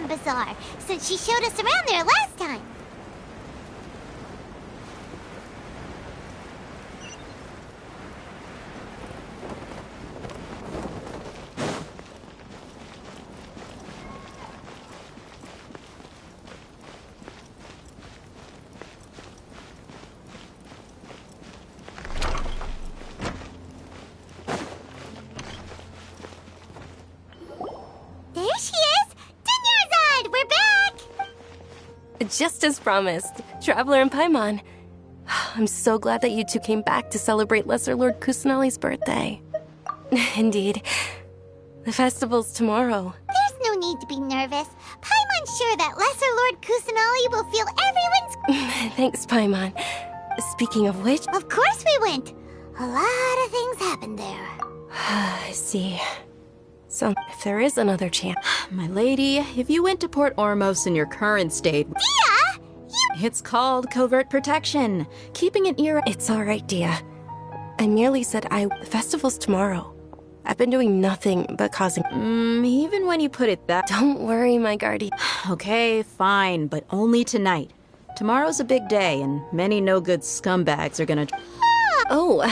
Grand Bazaar, since she showed us around there last time. There she is! Dinyarzad! We're back! Just as promised, Traveler and Paimon. I'm so glad that you two came back to celebrate Lesser Lord Kusanali's birthday. Indeed. The festival's tomorrow. There's no need to be nervous. Paimon's sure that Lesser Lord Kusanali will feel everyone's... Thanks, Paimon. Speaking of which... Of course we went! A lot of things happened there. I see. So, if there is another chance... My lady, if you went to Port Ormos in your current state... Dia! It's called covert protection. Keeping an ear... It's alright, Dia. I merely said the festival's tomorrow. I've been doing nothing but causing... even when you put it that... Don't worry, my guardian. Okay, fine, but only tonight. Tomorrow's a big day, and many no-good scumbags are gonna... Oh,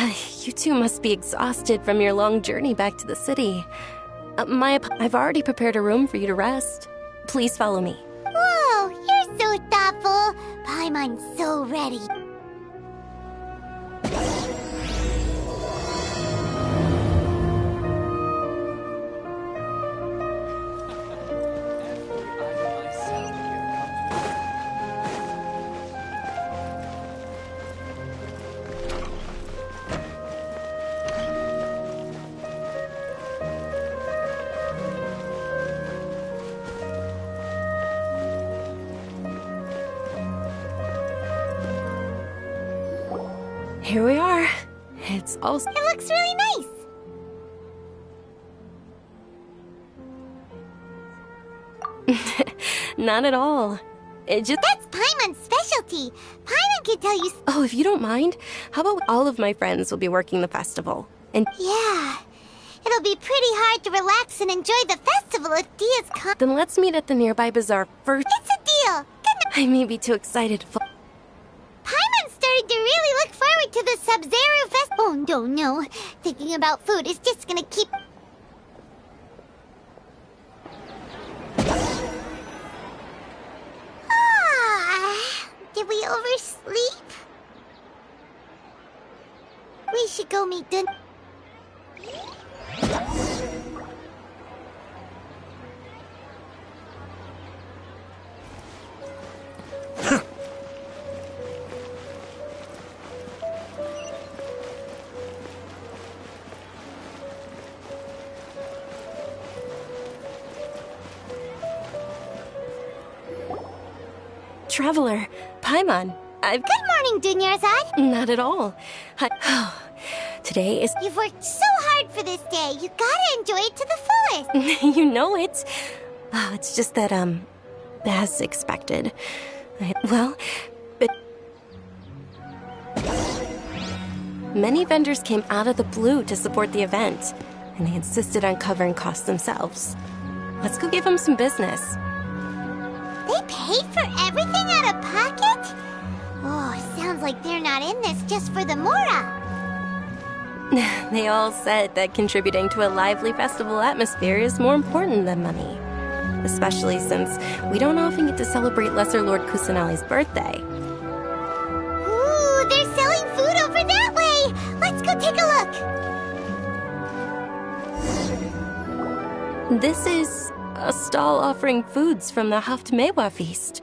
you two must be exhausted from your long journey back to the city. I've already prepared a room for you to rest. Please follow me. Whoa, you're so thoughtful. Paimon's so ready. Here we are. It's all... It looks really nice. Not at all. It just... That's Paimon's specialty. Paimon can tell you... Oh, if you don't mind, how about all of my friends will be working the festival? And... Yeah. It'll be pretty hard to relax and enjoy the festival if Dia's Then let's meet at the nearby bazaar first. It's a deal. Good night. I may be too excited for... Paimon's starting to really look forward to the Sub-Zero Fest. Oh, no. Thinking about food is just gonna keep... Did we oversleep? We should go meet Dun... Traveler, Paimon, I've... Good morning, Dinyarzad. Not at all. Today is... You've worked so hard for this day. You gotta enjoy it to the fullest. You know it. Oh, it's just that, as expected. But... Many vendors came out of the blue to support the event, and they insisted on covering costs themselves. Let's go give them some business. They paid for everything out of pocket? Oh, sounds like they're not in this just for the Mora. They all said that contributing to a lively festival atmosphere is more important than money. Especially since we don't often get to celebrate Lesser Lord Kusanali's birthday. Ooh, they're selling food over that way! Let's go take a look! This is a stall offering foods from the Haftmewa feast.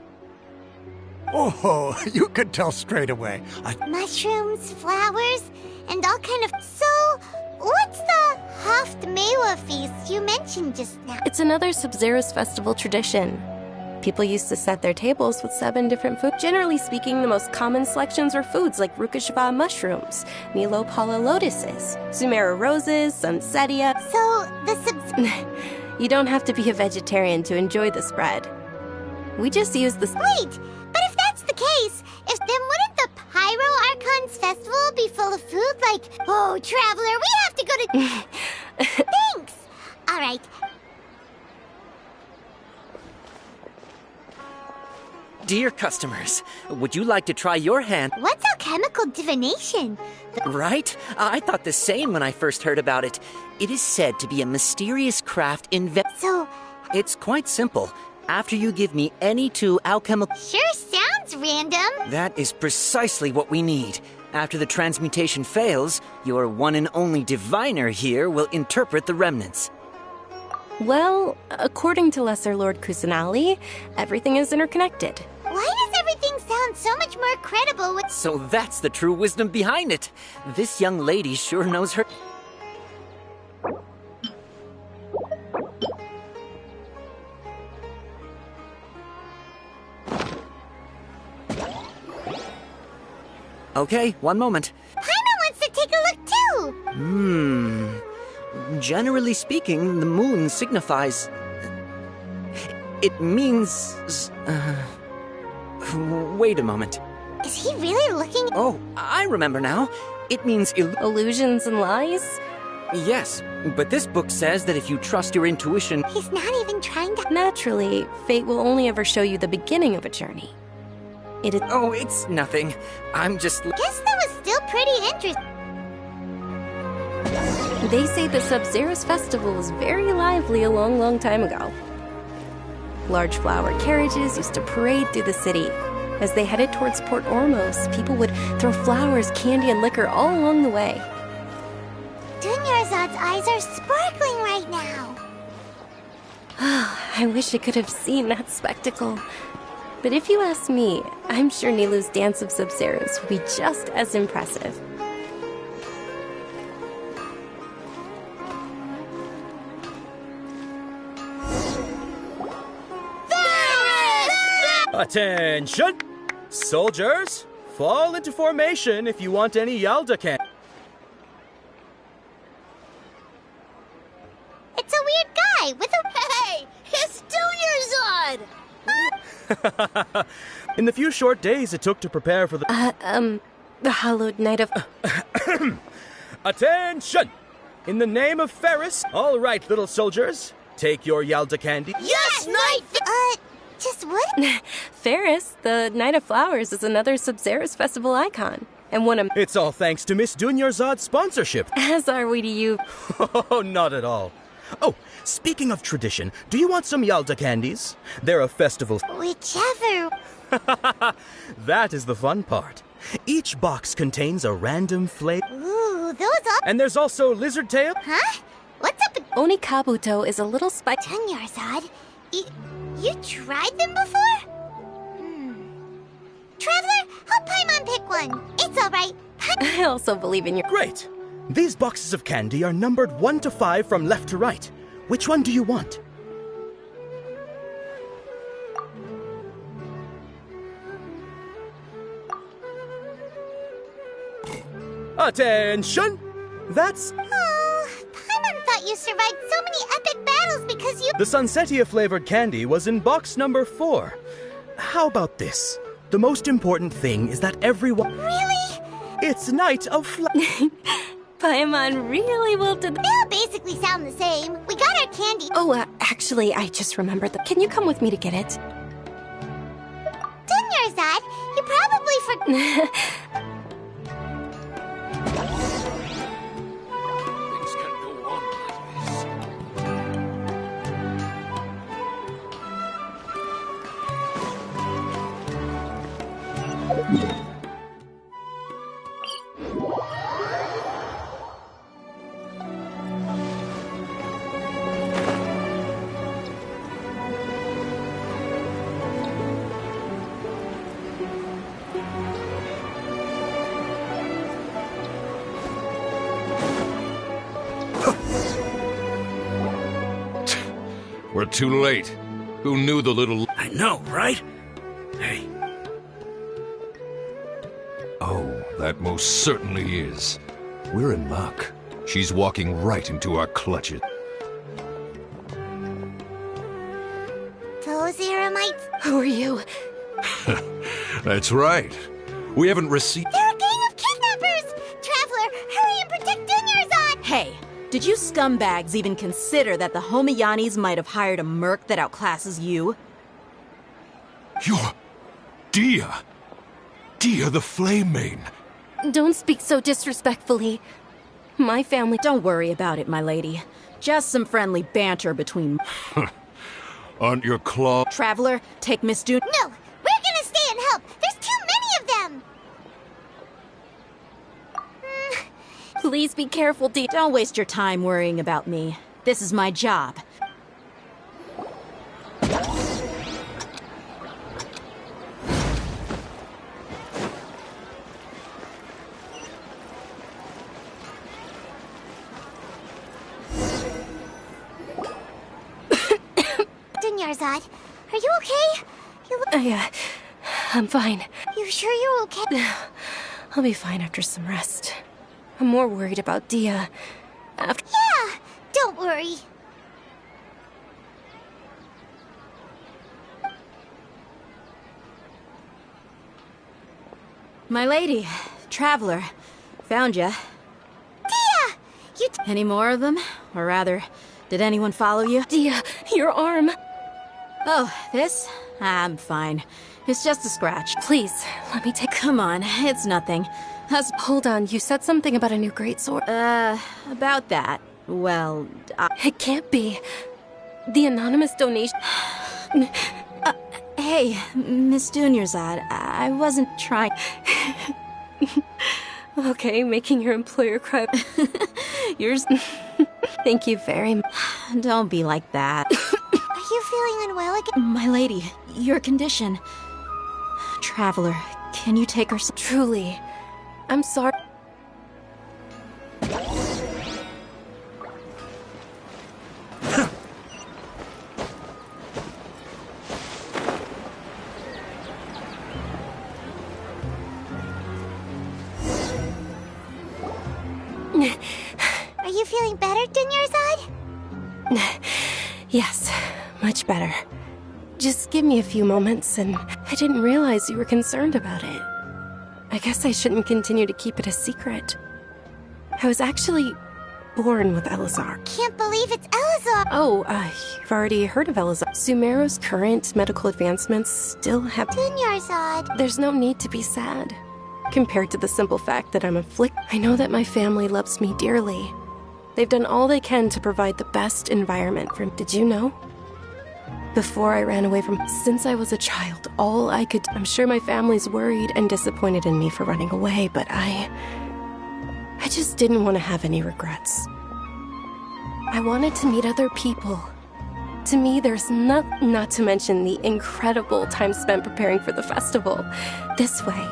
Oh, you could tell straight away. Mushrooms, flowers, and all kind of... So, what's the Haftmewa feast you mentioned just now? It's another Sub-Zero's festival tradition. People used to set their tables with 7 different foods. Generally speaking, the most common selections were foods like Rukashva mushrooms, Milopala lotuses, Sumera roses, Sunsetia. So, the You don't have to be a vegetarian to enjoy the spread. We just use the... Wait! But if that's the case, then wouldn't the Pyro Archon's festival be full of food? Like, oh, Traveler, we have to go to... Thanks! Alright. Dear customers, would you like to try your hand? What's alchemical divination? Right? I thought the same when I first heard about it. It is said to be a mysterious craft So, It's quite simple. After you give me any two alchemical... sure sounds random. That is precisely what we need. After the transmutation fails, your one and only diviner here will interpret the remnants. Well, according to Lesser Lord Kusanali, everything is interconnected. Why does everything sound so much more credible with... So that's the true wisdom behind it. This young lady sure knows her... Okay, one moment. Paimon wants to take a look too! Generally speaking, the moon signifies... It means... Wait a moment. Is he really looking... Oh, I remember now. It means... Illusions and lies? Yes, but this book says that if you trust your intuition... He's not even trying to... Naturally, fate will only ever show you the beginning of a journey. It is... Oh, it's nothing. I'm just... Guess that was still pretty interesting. They say the Sub-Zeros festival was very lively a long, long time ago. Large flower carriages used to parade through the city. As they headed towards Port Ormos, people would throw flowers, candy, and liquor all along the way. Dunyarzad's eyes are sparkling right now. I wish I could have seen that spectacle. But if you ask me, I'm sure Nilou's dance of Sub-Zeros will be just as impressive. Attention! Soldiers, fall into formation if you want any Yalda can. It's a weird guy with a... Hey! It's Dunyarzad! In the few short days it took to prepare for the... The hallowed night of... Attention! In the name of Ferris, all right, little soldiers, take your Yalda candy. Yes, Knight! Just what? Ferris, the Night of Flowers, is another Sub-Zeros festival icon. And one of... It's all thanks to Miss Dunyarzad's sponsorship. As are we to you. Oh, not at all. Oh, speaking of tradition, do you want some Yalda candies? They're a festival. Whichever. That is the fun part. Each box contains a random flavor. Ooh, those up. And there's also lizard tail. Huh? What's up with Onikabuto is a little spicy. Dunyarzad? You tried them before? Traveler, help Paimon pick one. It's all right. I also believe in your... Great. These boxes of candy are numbered 1 to 5 from left to right. Which one do you want? Attention! That's... Oh, Paimon thought you survived so many epic battles because you... The Sunsetia-flavored candy was in box number 4. How about this? The most important thing is that everyone... Really? It's Night of Paimon really wilted... They all basically sound the same. We got our candy. Oh, actually, I just remembered that. Can you come with me to get it? Dunyarzad, you probably Things can go on like this. We're too late. Who knew the little... I know, right? Hey. Oh, that most certainly is. We're in luck. She's walking right into our clutches. Those Eremites... Who are you? That's right. We haven't received... They're a gang of kidnappers! Traveler, hurry and protect Dunyarzad! Hey, did you scumbags even consider that the Homiyanis might have hired a merc that outclasses you? Dia! Dia the Flame Main! Don't speak so disrespectfully. My family... Don't worry about it, my lady. Just some friendly banter between... Aren't your claws... Traveler, take Miss Dune... No! We're gonna stay and help! There's too many of them! Please be careful, Dia. Don't waste your time worrying about me. This is my job. Dunyarzad, are you okay? You look... I'm fine. You sure you're okay? I'll be fine after some rest. I'm more worried about Dia. After... Yeah, don't worry. My lady, Traveler, found ya. Dia! You... Any more of them? Or rather, did anyone follow you? Dia, your arm. Oh, this? I'm fine. It's just a scratch. Please, let me take... Come on, it's nothing. Hold on, you said something about a new greatsword. About that. Well, It can't be. The anonymous donation... Hey, Miss Dunyarzad, I wasn't trying... Okay, making your employer cry. Yours... Thank you very much. Don't be like that. Are you feeling unwell again? My lady, your condition... Traveler, can you take her... Truly, I'm sorry. Are you feeling better, Dunyarzad? Yes, much better. Just give me a few moments, and I didn't realize you were concerned about it. I guess I shouldn't continue to keep it a secret. I was actually born with Elazar. Can't believe it's Elazar! Oh, you've already heard of Elazar. Sumeru's current medical advancements still have... Dunyarzad. There's no need to be sad. Compared to the simple fact that I'm afflicted, I know that my family loves me dearly. They've done all they can to provide the best environment for me. Did you know? Before I ran away from... Since I was a child, all I could... I'm sure my family's worried and disappointed in me for running away, but I just didn't want to have any regrets. I wanted to meet other people. To me, there's not to mention the incredible time spent preparing for the festival. This way,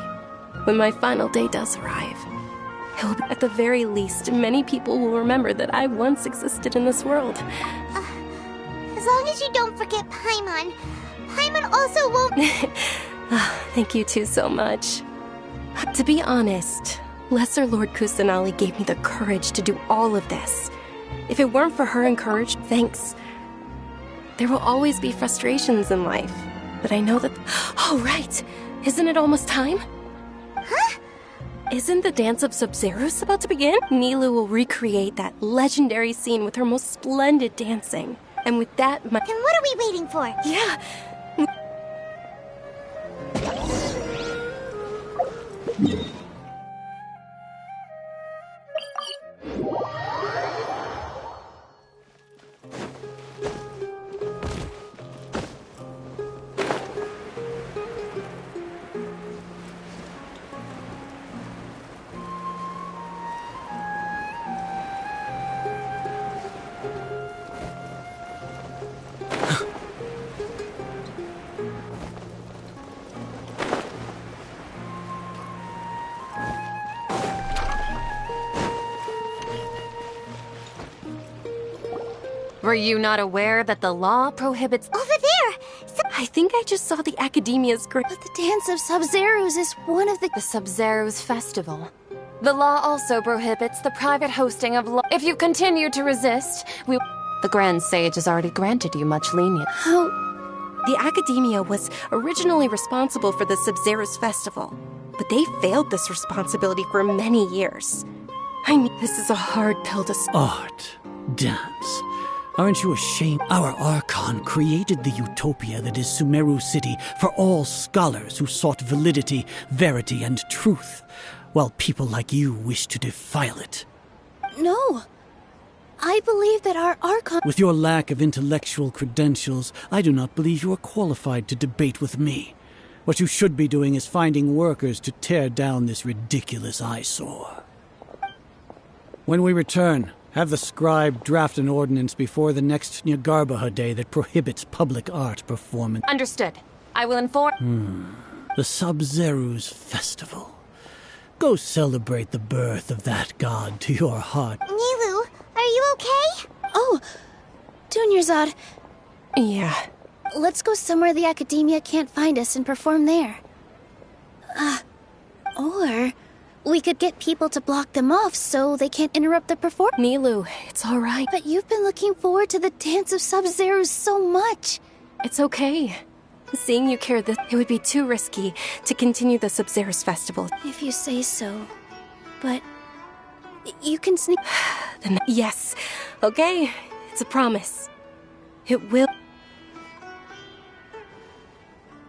when my final day does arrive, it will be, at the very least, many people will remember that I once existed in this world. As long as you don't forget Paimon. Paimon also won't... Thank you two so much. To be honest, Lesser Lord Kusanali gave me the courage to do all of this. If it weren't for her encouragement, thanks. There will always be frustrations in life, but I know that... Oh, right! Isn't it almost time? Huh? Isn't the Dance of Sub-Zeros about to begin? Nilou will recreate that legendary scene with her most splendid dancing. And with that, Then what are we waiting for? Yeah! Were you not aware that the law prohibits... Over there! I think I just saw the Academia's great... But the Dance of Sub-Zeros is one of the Sub-Zeros festival. The law also prohibits the private hosting of If you continue to resist, The Grand Sage has already granted you much lenience. How... The Academia was originally responsible for the Sub-Zeros festival, but they failed this responsibility for many years. I mean, this is a hard pill to... Art, dance, Aren't you ashamed? Our Archon created the utopia that is Sumeru City for all scholars who sought validity, verity, and truth, while people like you wish to defile it. No. I believe that our Archon... With your lack of intellectual credentials, I do not believe you are qualified to debate with me. What you should be doing is finding workers to tear down this ridiculous eyesore. When we return, have the scribe draft an ordinance before the next Nyagarbha day that prohibits public art performance. Understood. I will inform... The Sub-Zeru's festival. Go celebrate the birth of that god to your heart. Nilu, are you okay? Oh, Dunyarzad. Yeah. Let's go somewhere the academia can't find us and perform there. Or we could get people to block them off so they can't interrupt the performance. Nilu, it's all right. But you've been looking forward to the Dance of Sub-Zerus so much. It's okay. Seeing you care this, it would be too risky to continue the Sub-Zerus festival. If you say so. But you can sneak... Then yes. Okay, it's a promise. It will...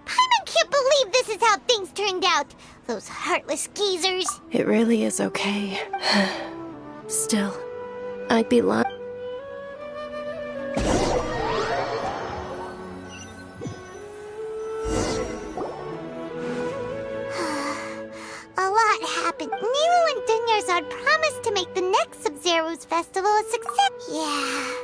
I can't believe this is how things turned out. Those heartless geezers. It really is okay. Still, I'd be lying. A lot happened. Nero and Dunyarzad promised to make the next Sub-Zero's festival a success. Yeah.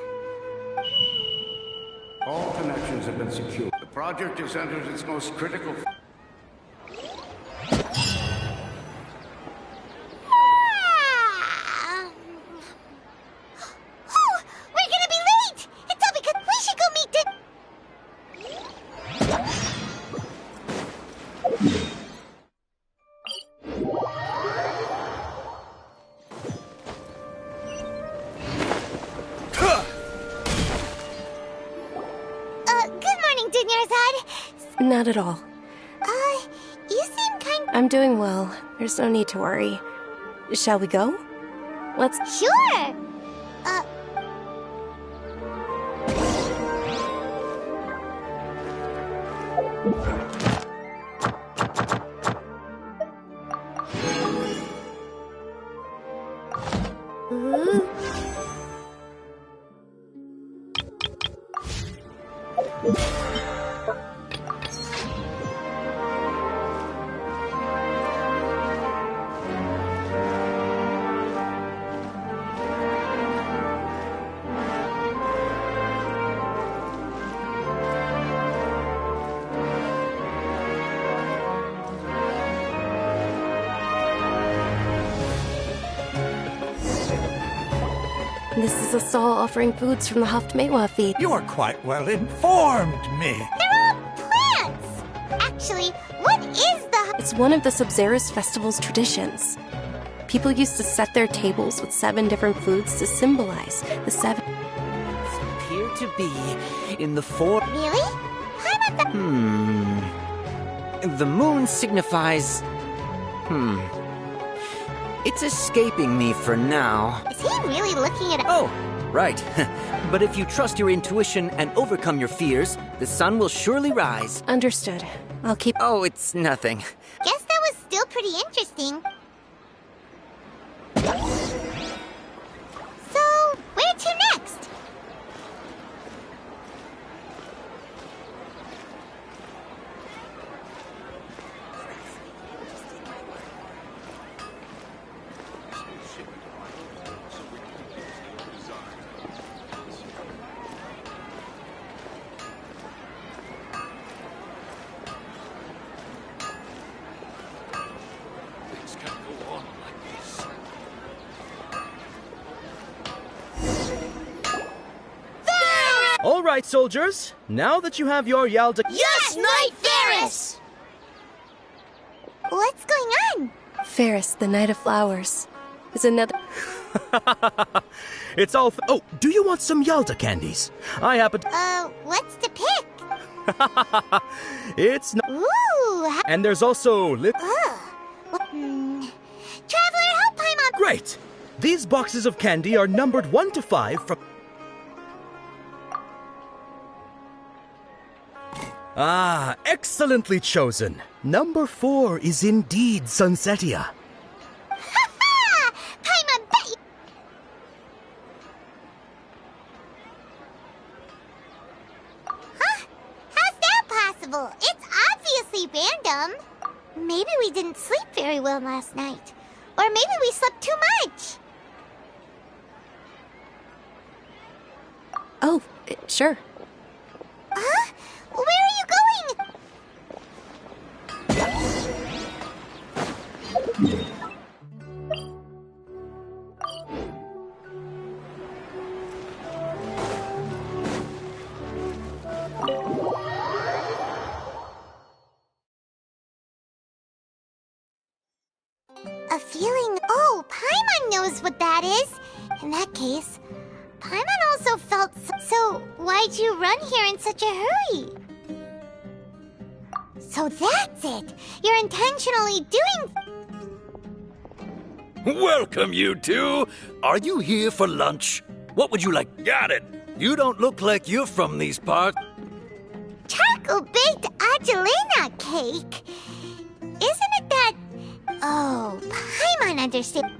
All connections have been secured. The project has entered its most critical... Oh, we're gonna be late! It's all because we should go meet good morning, Dunyarzad. Not at all. You seem kind... I'm doing well. There's no need to worry. Shall we go? Let's... Sure! This is a stall offering foods from the Haftmewa feed. You are quite well informed, me. They're all plants! Actually, what is the... It's one of the Sub-Zerus festival's traditions. People used to set their tables with 7 different foods to symbolize the 7... Appear to be in the form... Really? I'm at the... The moon signifies... It's escaping me for now. Is he really looking at... Oh, right. But if you trust your intuition and overcome your fears, the sun will surely rise. Understood. I'll keep... Oh, it's nothing. Guess that was still pretty interesting. So, where to next? Things can't go on like this. All right, soldiers. Now that you have your Yalda... Yes, Knight Ferris! What's going on? Ferris, the Knight of Flowers, is another... It's all... Oh, do you want some Yalda candies? I happen to... What's to pick? It's not... Ooh! And there's also... Traveler, help Paimon! Great! These boxes of candy are numbered 1 to 5 from... Ah, excellently chosen. Number 4 is indeed Sunsetia. Ha! Paimon, bet you... Huh? How's that possible? It's obviously random. Maybe we didn't sleep very well last night. Or maybe we slept too much. Oh, sure. Huh? Where are you going? A feeling... Oh, Paimon knows what that is. In that case, Paimon also felt... So why'd you run here in such a hurry? So that's it! You're intentionally doing... Welcome, you two! Are you here for lunch? What would you like? Got it! You don't look like you're from these parts. Charcoal-baked Angelina cake? Isn't it that... Oh, Paimon understands.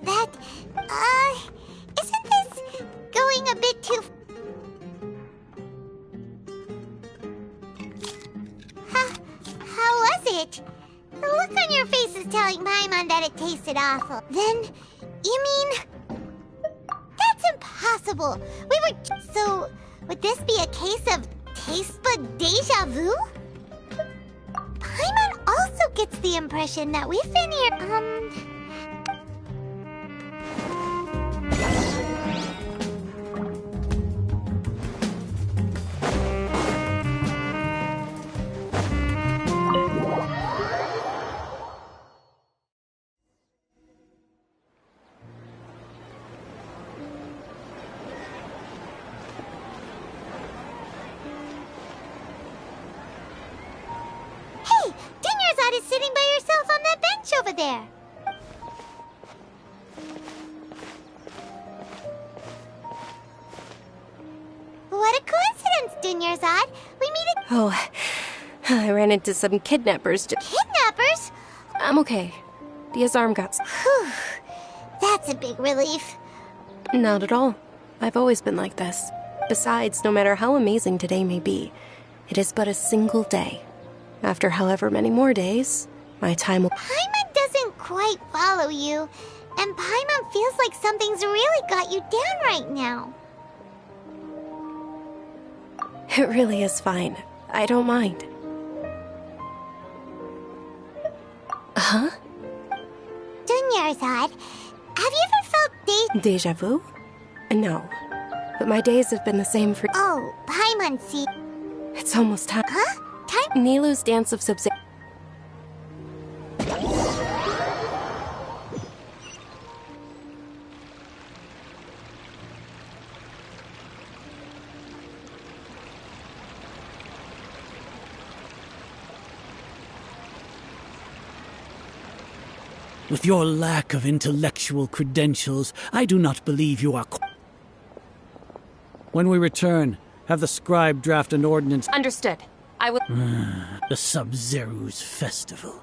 That, isn't this going a bit too... How was it? The look on your face is telling Paimon that it tasted awful. Then, you mean... That's impossible. We were... So, would this be a case of taste bud deja vu? Paimon also gets the impression that we've been here, Hey! Dinyarzad is sitting by herself on that bench over there. What a coincidence, Dinyarzad. We meet at... Oh, I ran into some kidnappers. Kidnappers? I'm okay. Dia's arm got... Whew. That's a big relief. Not at all. I've always been like this. Besides, no matter how amazing today may be, it is but a single day. After however many more days, my time will... Paimon doesn't quite follow you, and Paimon feels like something's really got you down right now. It really is fine. I don't mind. Huh? Dinyarzad, have you ever felt Deja vu? No. But my days have been the same for... Oh, Paimon, see... It's almost time. Huh? Time... Nilou's dance of sub... With your lack of intellectual credentials, I do not believe you are... When we return, have the scribe draft an ordinance... Understood. I will... The Sub-Zeru's festival.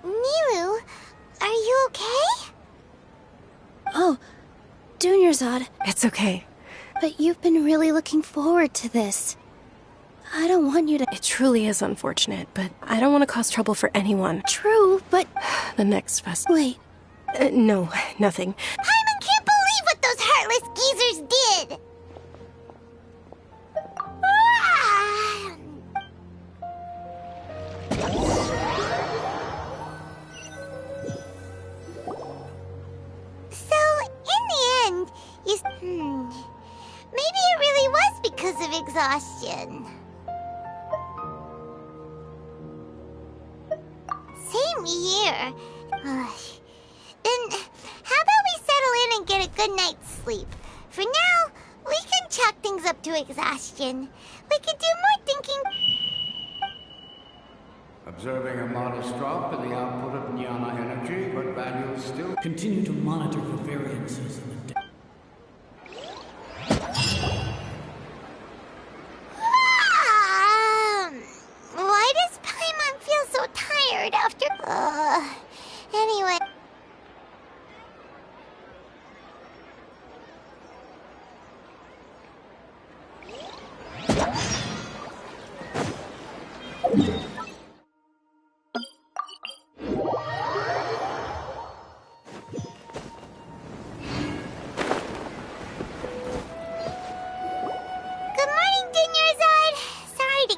Nilou, are you okay? Oh, Dinyarzad. It's okay. But you've been really looking forward to this. I don't want you to... It truly is unfortunate, but I don't want to cause trouble for anyone. True, but... The next festival... Wait. No, nothing. Paimon can't believe what those heartless geezers did! Ah! So, in the end, maybe it really was because of exhaustion. Same here. Then, how good night's sleep. For now, we can chalk things up to exhaustion. We could do more thinking. Observing a modest drop in the output of Jnana energy, but values still... Continue to monitor for variances in the Why does Paimon feel so tired after... anyway...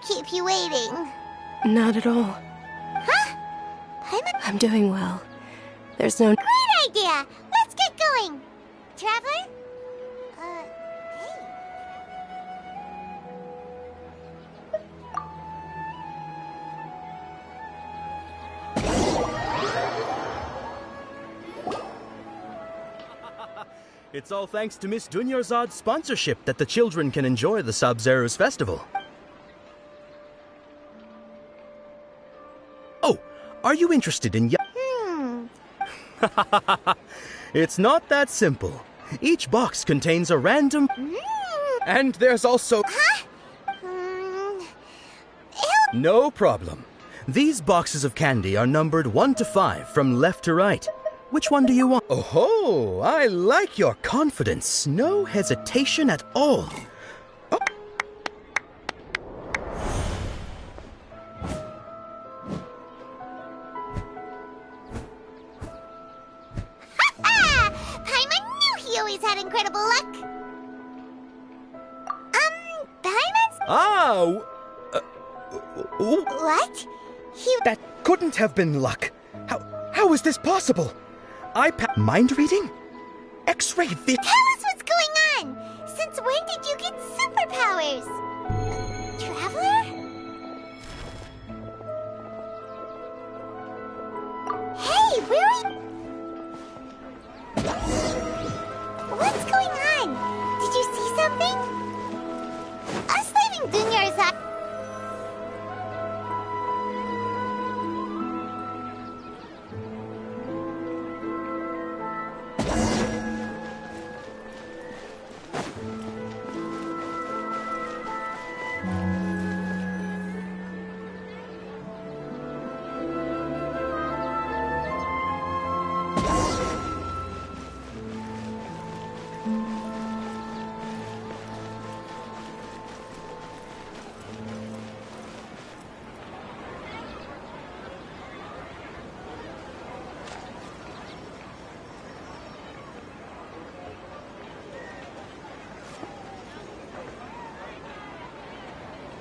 Keep you waiting. Not at all. Huh? I'm doing well. There's no... Great idea! Let's get going! Traveler? It's all thanks to Miss Dunyarzad's sponsorship that the children can enjoy the Sub-Zero's festival. Oh, are you interested in It's not that simple. Each box contains a random... And there's also... No problem. These boxes of candy are numbered 1 to 5 from left to right. Which one do you want? Oh, I like your confidence. No hesitation at all. Oh. Paimon knew he always had incredible luck. Paimon's... What? That couldn't have been luck. How is this possible? Mind reading? X-ray Tell us what's going on! Since when did you get superpowers? Traveler? Hey, where are you? What's going on? Did you see something? Us leaving Dunyarzad...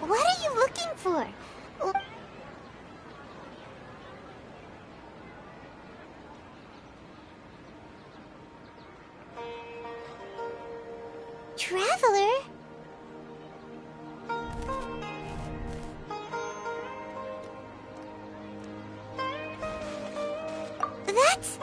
What are you looking for? Traveler? That's...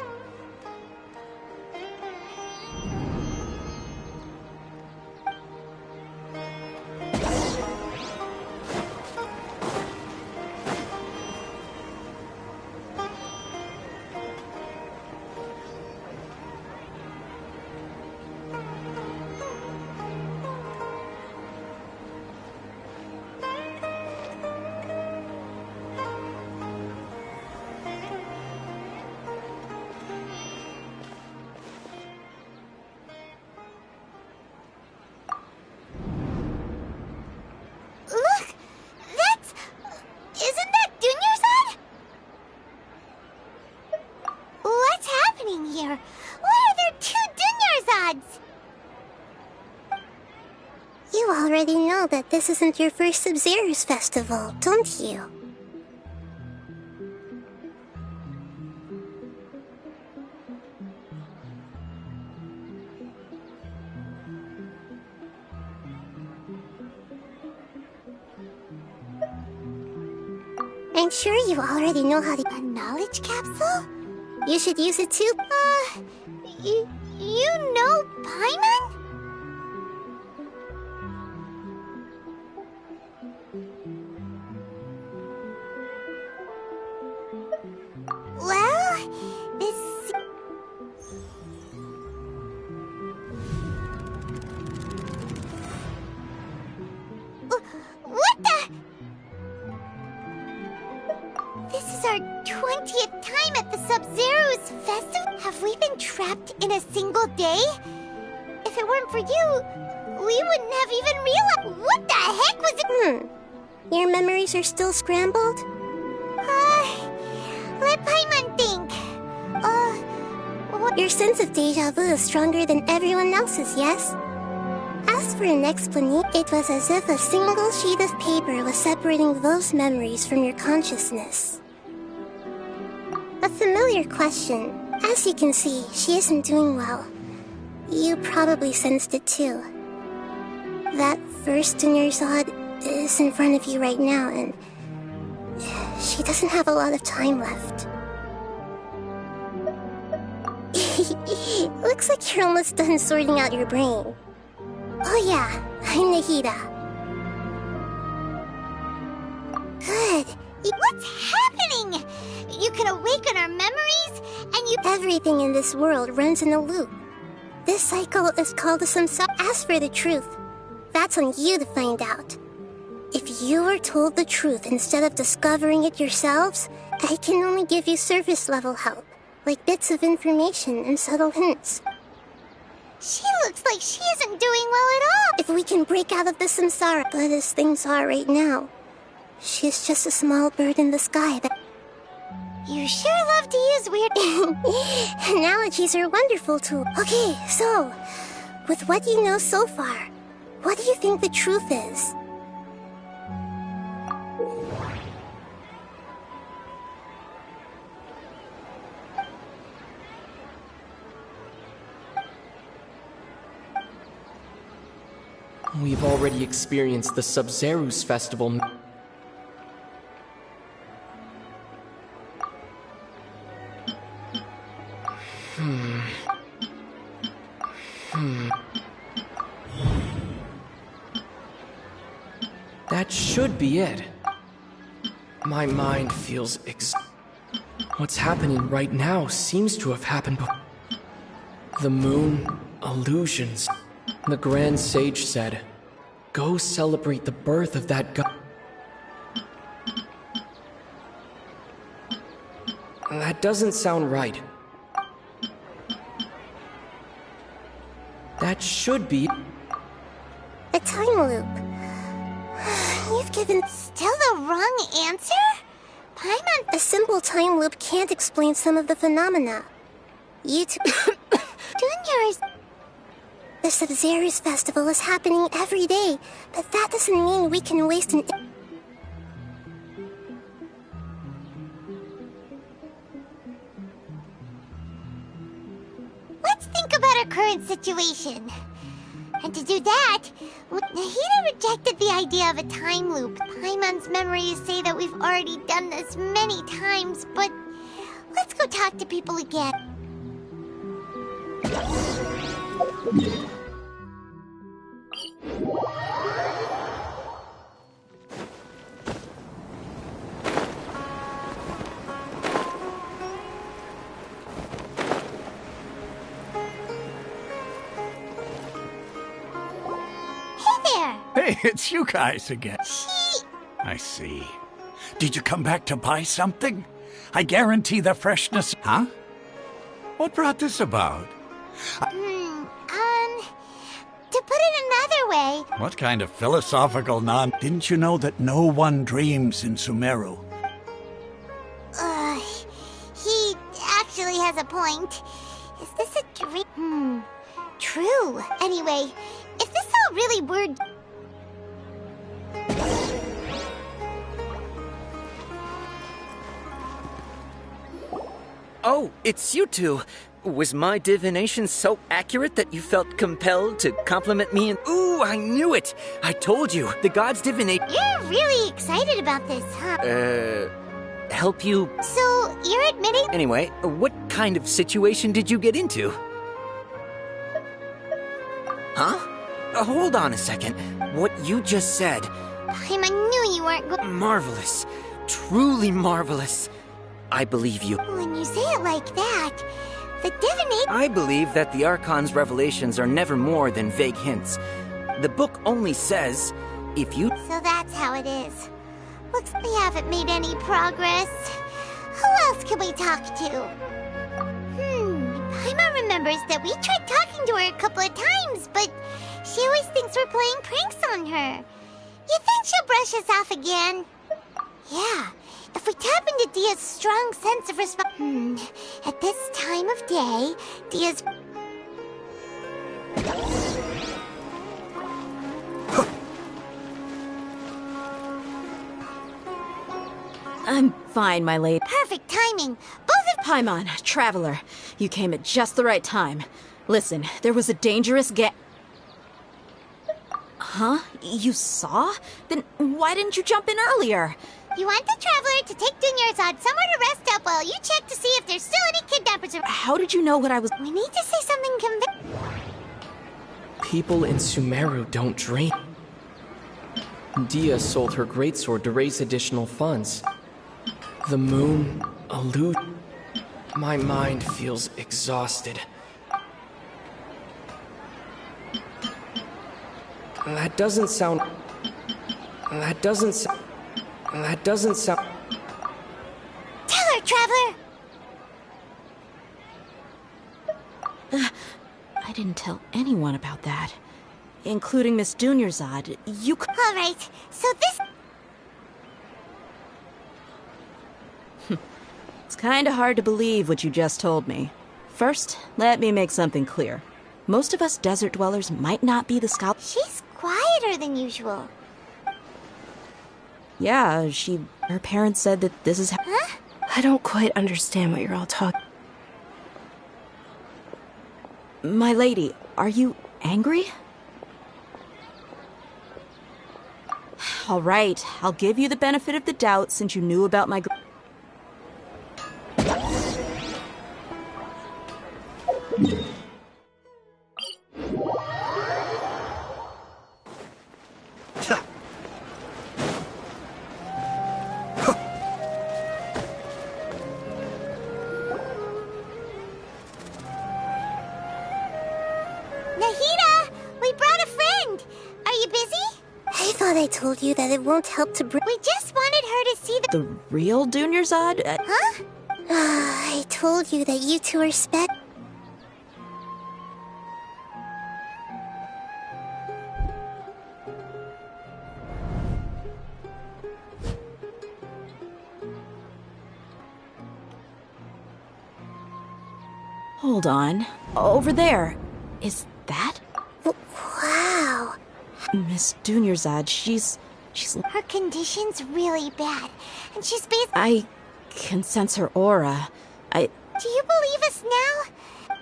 Look! That's... Isn't that Dunyarzad? What's happening here? Why are there 2 Dunyarzads? You already know that this isn't your first Sub-Zero's festival, don't you? I'm sure you already know how to... A knowledge capsule? You should use it too. You know Paimon? Well, this... What the... This is our 20th time at the Sub-Zero's festival? Have we been trapped in a single day? If it weren't for you, we wouldn't have even realized... What the heck was it? Your memories are still scrambled? Let Paimon think. What? Your sense of deja vu is stronger than everyone else's, yes? As for an explanation, it was as if a single sheet of paper was separating those memories from your consciousness. A familiar question. As you can see, she isn't doing well. You probably sensed it too. That first in your Zod is in front of you right now, and she doesn't have a lot of time left. Looks like you're almost done sorting out your brain. Oh yeah, I'm Nahida. Good. What's happening? You can awaken our memories, and you... Everything in this world runs in a loop. This cycle is called a samsara. As for the truth, that's on you to find out. If you were told the truth instead of discovering it yourselves, I can only give you surface-level help, like bits of information and subtle hints. She looks like she isn't doing well at all. If we can break out of this samsara, but as things are right now, she's just a small bird in the sky that... You sure love to use weird... Analogies are wonderful too. Okay, so, with what you know so far, what do you think the truth is? We've already experienced the Sub-Zero's festival. That should be it. My mind feels What's happening right now seems to have happened before. The moon, illusions. The Grand Sage said, "Go celebrate the birth of that god." That doesn't sound right. That should be... A time loop. You've given... Still the wrong answer? Paimon... A simple time loop can't explain some of the phenomena. You two... Juniors... The Sub-Zero's festival is happening every day, but that doesn't mean we can waste an... Let's think about our current situation. And to do that, Nahida rejected the idea of a time loop. Paimon's memories say that we've already done this many times, but let's go talk to people again. Hey, it's you guys again. I see. Did you come back to buy something? I guarantee the freshness... Huh? What brought this about? To put it another way... What kind of philosophical Didn't you know that no one dreams in Sumeru? He actually has a point. Is this a dream? True. Anyway, if this all really were... Oh, it's you two. Was my divination so accurate that you felt compelled to compliment me? And ooh, I knew it! I told you, the gods divinate... You're really excited about this, huh? Help you... So, you're admitting... Anyway, what kind of situation did you get into? Huh? Hold on a second. What you just said... Paimon knew you weren't going... Marvelous. Truly marvelous. I believe you. When you say it like that, the divination... I believe that the Archon's revelations are never more than vague hints. The book only says, if you... So that's how it is. Looks like we haven't made any progress. Who else can we talk to? Paimon remembers that we tried talking to her a couple of times, but she always thinks we're playing pranks on her. You think she'll brush us off again? Yeah, if we tap into Dia's strong sense of at this time of day, Dia's... I'm fine, my lady. Perfect timing. Both of... Paimon, Traveler, you came at just the right time. Listen, there was a dangerous Huh? You saw? Then why didn't you jump in earlier? You want the Traveler to take Dunyarzad somewhere to rest up while you check to see if there's still any kidnappers around. How did you know what I was... We need to say something People in Sumeru don't dream. Dia sold her greatsword to raise additional funds. The moon, illusion. My mind feels exhausted. That doesn't sound... That doesn't sound... Tell her, Traveler! I didn't tell anyone about that. Including Miss Dunyarzad. You could... Alright, so this... It's kinda hard to believe what you just told me. First, let me make something clear. Most of us desert dwellers might not be the She's quieter than usual. Yeah, her parents said that this is how... Huh? I don't quite understand what you're all talking... My lady, are you angry? All right, I'll give you the benefit of the doubt since you knew about my... I told you that it won't help to bring... We just wanted her to see the real Dunyarzad? Huh? I told you that you two are Hold on. Over there. Is that? Wow. Miss Dunyarzad, she's... Her condition's really bad, and she's basically... I can sense her aura. Do you believe us now?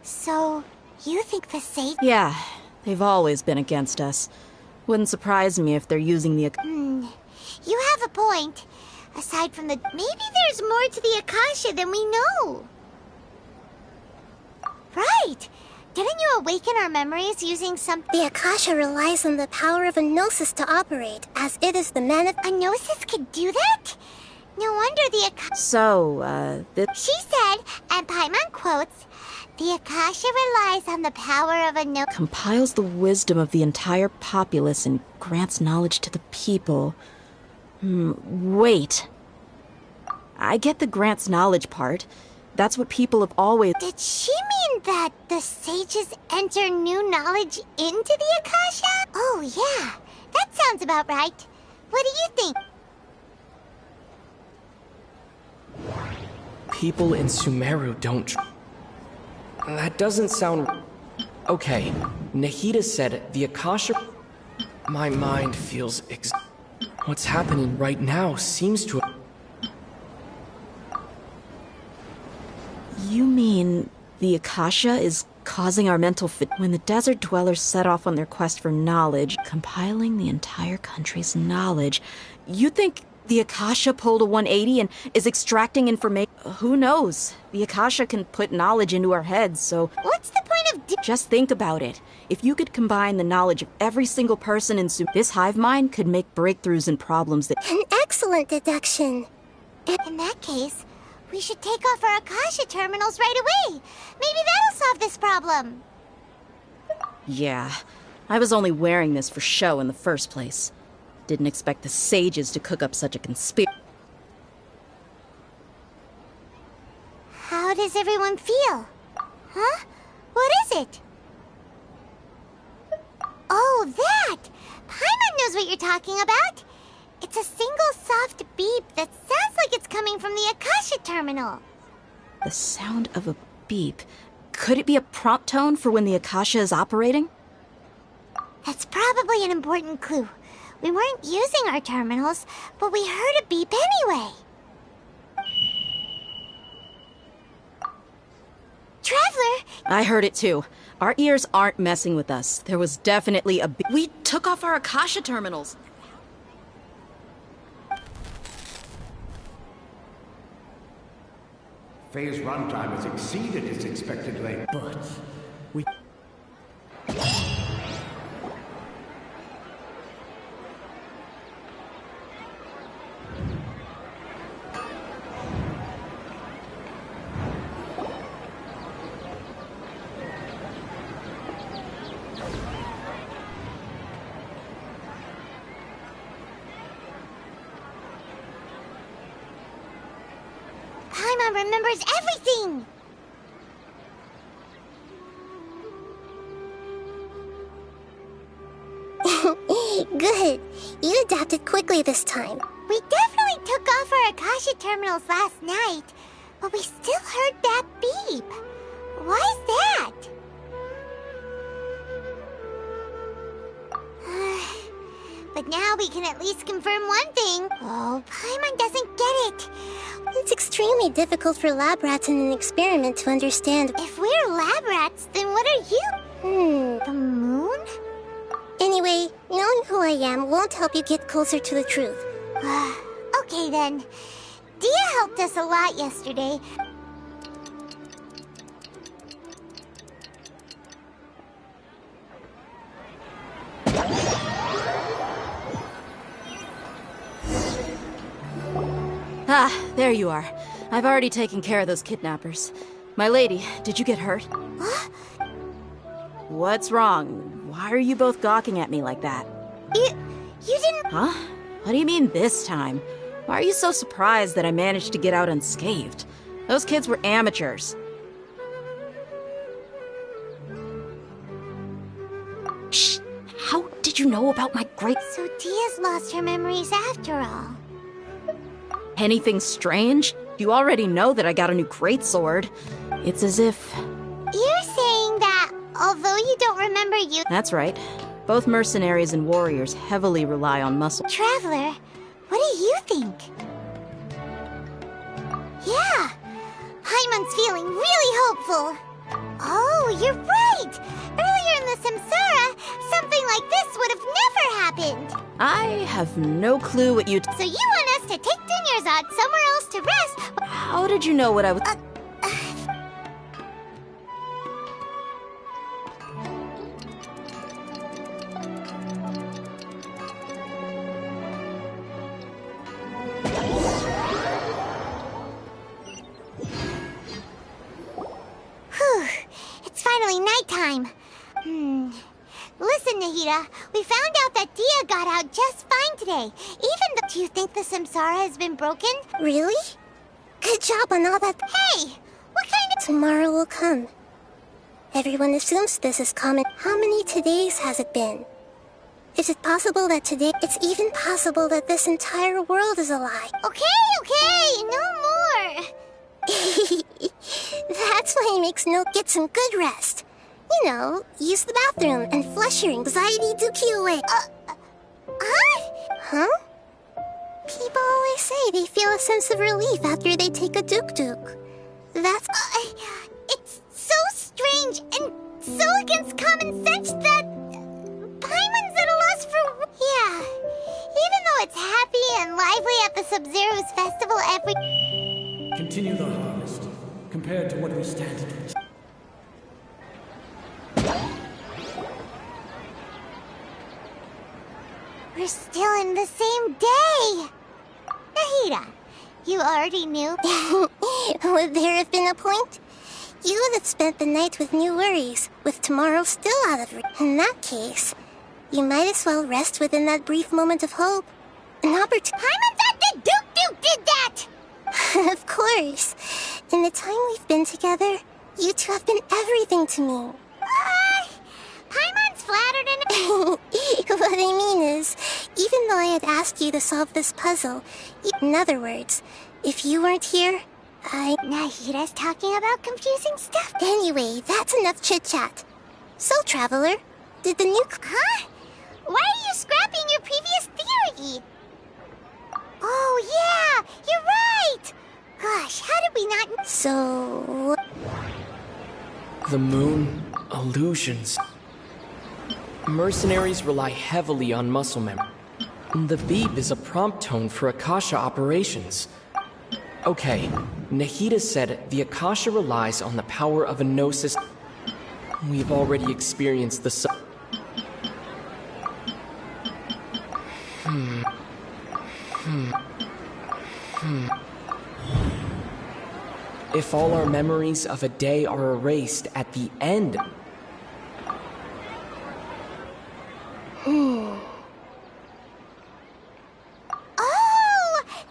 So, you think the Sage... Yeah, they've always been against us. Wouldn't surprise me if they're using the... You have a point. Aside from the... Maybe there's more to the Akasha than we know. Right! Didn't you awaken our memories using some... The Akasha relies on the power of a Gnosis to operate, as it is the A Gnosis could do that? No wonder the Akasha... So, She said, and Paimon quotes, the Akasha relies on the power of a Gnosis... Compiles the wisdom of the entire populace and grants knowledge to the people. Wait. I get the grants knowledge part. That's what people have always... Did she mean that the sages enter new knowledge into the Akasha? Oh, yeah. That sounds about right. What do you think? People in Sumeru don't... That doesn't sound... Okay, Nahida said the Akasha... My mind feels What's happening right now seems to... You mean the Akasha is causing our mental fit? When the desert dwellers set off on their quest for knowledge, compiling the entire country's knowledge, you think The Akasha pulled a 180 and is extracting information. Who knows? The Akasha can put knowledge into our heads, so... What's the point of... Just think about it. If you could combine the knowledge of every single person in this hive mind could make breakthroughs in problems that... An excellent deduction. In that case, we should take off our Akasha terminals right away. Maybe that'll solve this problem. Yeah, I was only wearing this for show in the first place. Didn't expect the sages to cook up such a conspiracy. How does everyone feel? Huh? What is it? Oh, that! Paimon knows what you're talking about. It's a single soft beep that sounds like it's coming from the Akasha terminal. The sound of a beep. Could it be a prompt tone for when the Akasha is operating? That's probably an important clue. We weren't using our terminals, but we heard a beep anyway. Traveler! I heard it too. Our ears aren't messing with us. There was definitely a beep. We took off our Akasha terminals. Phase runtime has exceeded its expected length. But we... Paimon remembers everything! Good. You adapted quickly this time. We definitely took off our Akasha terminals last night, but we still heard that beep. Why's that? But now we can at least confirm one thing. Oh, Paimon doesn't get it. It's extremely difficult for lab rats in an experiment to understand. If we're lab rats, then what are you? The moon? Anyway, knowing who I am won't help you get closer to the truth. Okay then. Dia helped us a lot yesterday. Ah, there you are. I've already taken care of those kidnappers. My lady, did you get hurt? What? What's wrong? Why are you both gawking at me like that? You didn't... Huh? What do you mean this time? Why are you so surprised that I managed to get out unscathed? Those kids were amateurs. Shh! How did you know about my great... So Dia's lost her memories after all. Anything strange? You already know that I got a new greatsword. It's as if... You're saying that, although you don't remember you... That's right. Both mercenaries and warriors heavily rely on muscle. Traveler, what do you think? Yeah, Paimon's feeling really hopeful. Oh, you're right! Earlier in the Samsara, something like this would have never happened. I have no clue what you... So you want us to take Dunyarzad somewhere else to rest? How did you know what I was... Whew, it's finally nighttime. Listen, Nahida, we found out that Dia got out just fine today. Even though... Do you think the Samsara has been broken? Really? Good job on all that. Hey, what kind of... Tomorrow will come. Everyone assumes this is common. How many todays has it been? Is it possible that today... It's even possible that this entire world is a lie. Okay, no more. That's why it makes no... Get some good rest. You know, use the bathroom and flush your anxiety dookie away. Huh? People always say they feel a sense of relief after they take a duk-duk. That's... It's so strange and so against common sense that... Paimon's at a loss for... Yeah, even though it's happy and light lively at the Sub-Zero's festival every... Continue the harvest. Compared to what we stand to... We're still in the same day! Nahida, you already knew? Would there have been a point? You would have spent the night with new worries, with tomorrow still out of reach. In that case, you might as well rest within that brief moment of hope. An opportunity. Paimon thought that Duke did that! Of course. In the time we've been together, you two have been everything to me. Paimon's flattered and... What I mean is, even though I had asked you to solve this puzzle, in other words, if you weren't here, Nahida's talking about confusing stuff. Anyway, that's enough chit-chat. So, Traveler, did the new... Huh? Why are you scrapping your previous theory? Oh, yeah! You're right! Gosh, how did we not... So... The moon, illusions. Mercenaries rely heavily on muscle memory. The beep is a prompt tone for Akasha operations. Okay, Nahida said the Akasha relies on the power of a gnosis. We've already experienced the If all our memories of a day are erased at the end... Oh!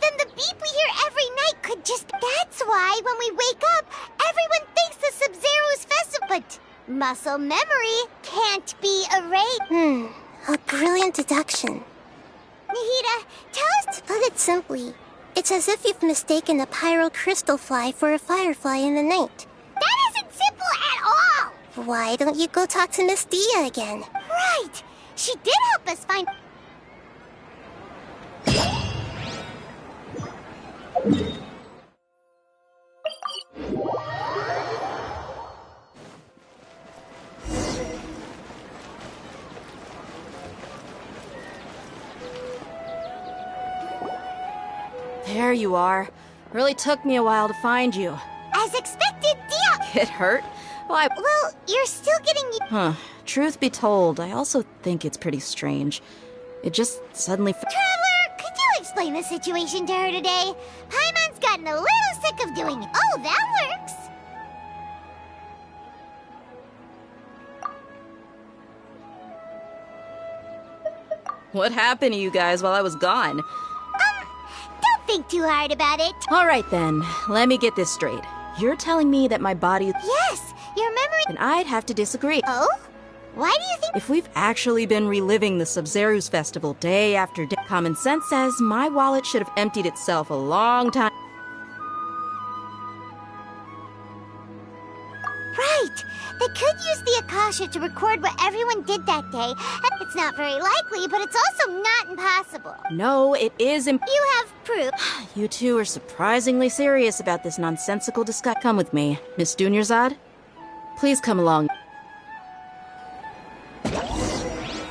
Then the beep we hear every night could just... That's why when we wake up, everyone thinks the Sub-Zero's festival... But muscle memory can't be erased. A brilliant deduction. Nahida, tell us... To put it simply, it's as if you've mistaken a pyro crystal fly for a firefly in the night. That isn't simple at all! Why don't you go talk to Miss Dia again? Right! She did help us find... There you are. Really took me a while to find you. As expected, Dia! It hurt? Why? Well, you're still getting... Truth be told, I also think it's pretty strange. It just suddenly... Traveler, could you explain the situation to her today? Paimon's gotten a little sick of doing it. Oh, that works! What happened to you guys while I was gone? Don't think too hard about it. All right then, let me get this straight. You're telling me that my body... Yes, your memory... Then I'd have to disagree. Oh? Why do you think... If we've actually been reliving the Sub-Zero's festival day after day, common sense says my wallet should have emptied itself a long time... Right! They could use the Akasha to record what everyone did that day. It's not very likely, but it's also not impossible. No, it is You have proof. You two are surprisingly serious about this nonsensical discussion. Come with me. Miss Dunyarzad? Please come along. Paimon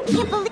can't believe...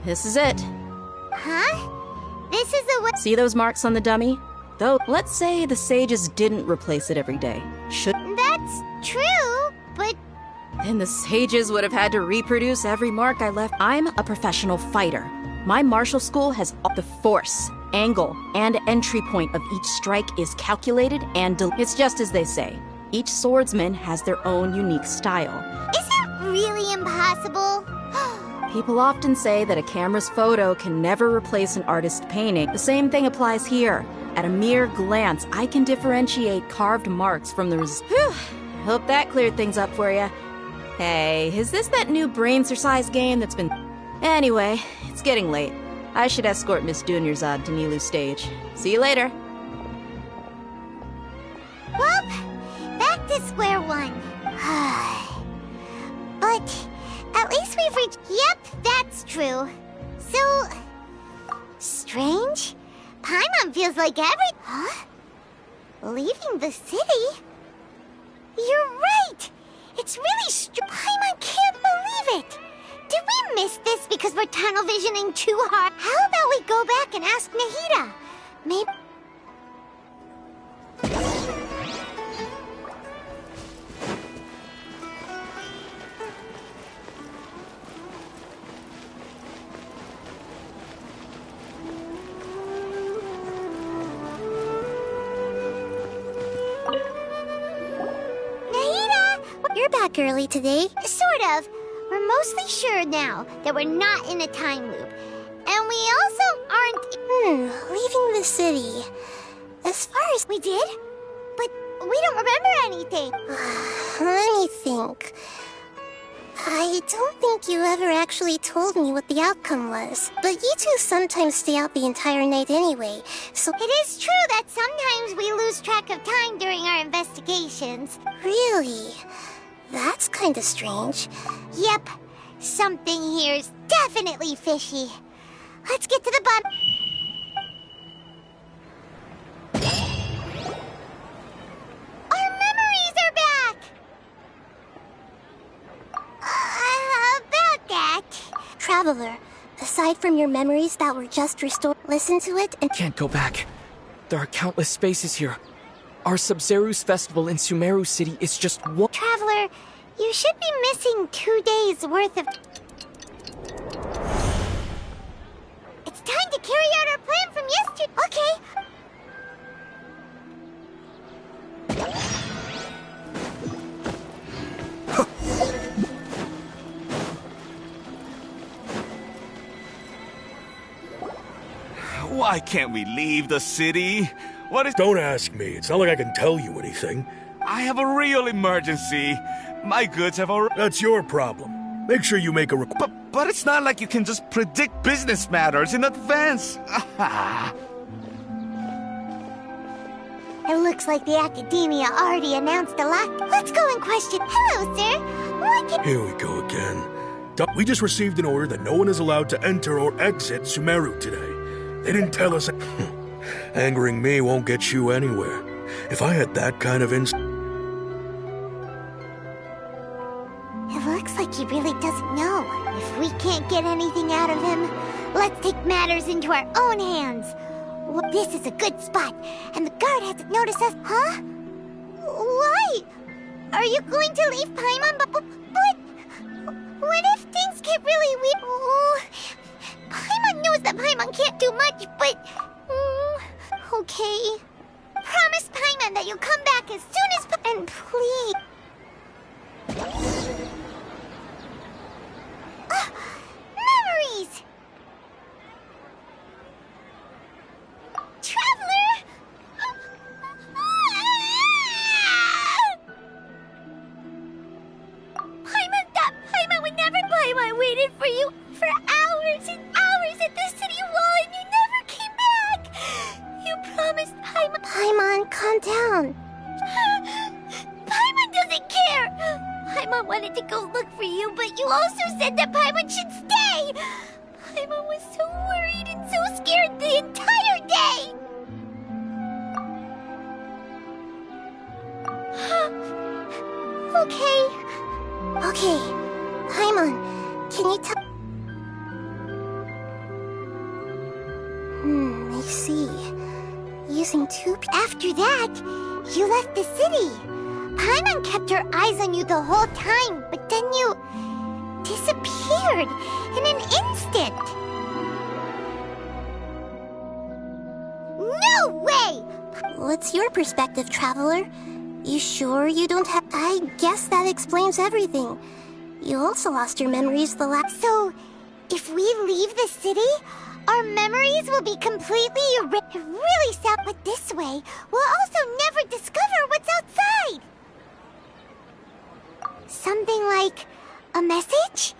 This is it. Huh? This is the way... See those marks on the dummy? Though, let's say the sages didn't replace it every day. Should... That's true, but... Then the sages would have had to reproduce every mark I left. I'm a professional fighter. My martial school has... The force, angle, and entry point of each strike is calculated and... It's just as they say. Each swordsman has their own unique style. Is it really impossible? People often say that a camera's photo can never replace an artist's painting. The same thing applies here. At a mere glance, I can differentiate carved marks from the Whew! Hope that cleared things up for you. Hey, is this that new brain-exercise game that's been... Anyway, it's getting late. I should escort Miss Dunyarzad to Nilu's stage. See you later. Well, back to square one. But at least we've reached... Yep, that's true. So... strange? Paimon feels like Huh? Leaving the city? You're right! It's really Paimon can't believe it! Did we miss this because we're tunnel visioning too hard? How about we go back and ask Nahida? Maybe... You're back early today. Sort of. We're mostly sure now that we're not in a time loop. And we also aren't... leaving the city. As far as... We did? But we don't remember anything. Let me think. I don't think you ever actually told me what the outcome was. But you two sometimes stay out the entire night anyway, so... It is true that sometimes we lose track of time during our investigations. Really? That's kinda strange. Yep. Something here's definitely fishy. Let's get to the bottom. Our memories are back! About that... Traveler, aside from your memories that were just restored, listen to it and... Can't go back. There are countless spaces here. Our Sub-Zeru's festival in Sumeru City is just one... Traveler, you should be missing 2 days worth of... It's time to carry out our plan from yesterday. Okay. Why can't we leave the city? What is... Don't ask me. It's not like I can tell you anything. I have a real emergency. My goods have already... That's your problem. Make sure you make a But it's not like you can just predict business matters in advance. It looks like the academia already announced a lot. Let's go and question. Hello, sir. What can... Here we go again. We just received an order that no one is allowed to enter or exit Sumeru today. They didn't tell us... Angering me won't get you anywhere. If I had that kind of It looks like he really doesn't know. If we can't get anything out of him, let's take matters into our own hands. Well, this is a good spot, and the guard hasn't noticed us. Huh? Why? Are you going to leave Paimon? But what if things get really weird? Oh, Paimon knows that Paimon can't do much, but... okay. Promise Paimon that you'll come back as soon as... And please... memories! Traveler! Paimon would never... Paimon waited for you for hours and hours at the city wall and you never came back! You promised Paimon... Paimon, calm down. Paimon doesn't care! Paimon wanted to go look for you, but you also said that Paimon should stay! Paimon was so worried and so scared the entire day! Okay, Paimon, can you tell... I see. Using two... After that, you left the city. Paimon kept her eyes on you the whole time, but then you... disappeared in an instant. No way! What's your perspective, Traveler? You sure you don't have... I guess that explains everything. You also lost your memories the last... So, if we leave the city, Our memories will be completely erased. It really sounds, but this way, we'll also never discover what's outside. Something like a message?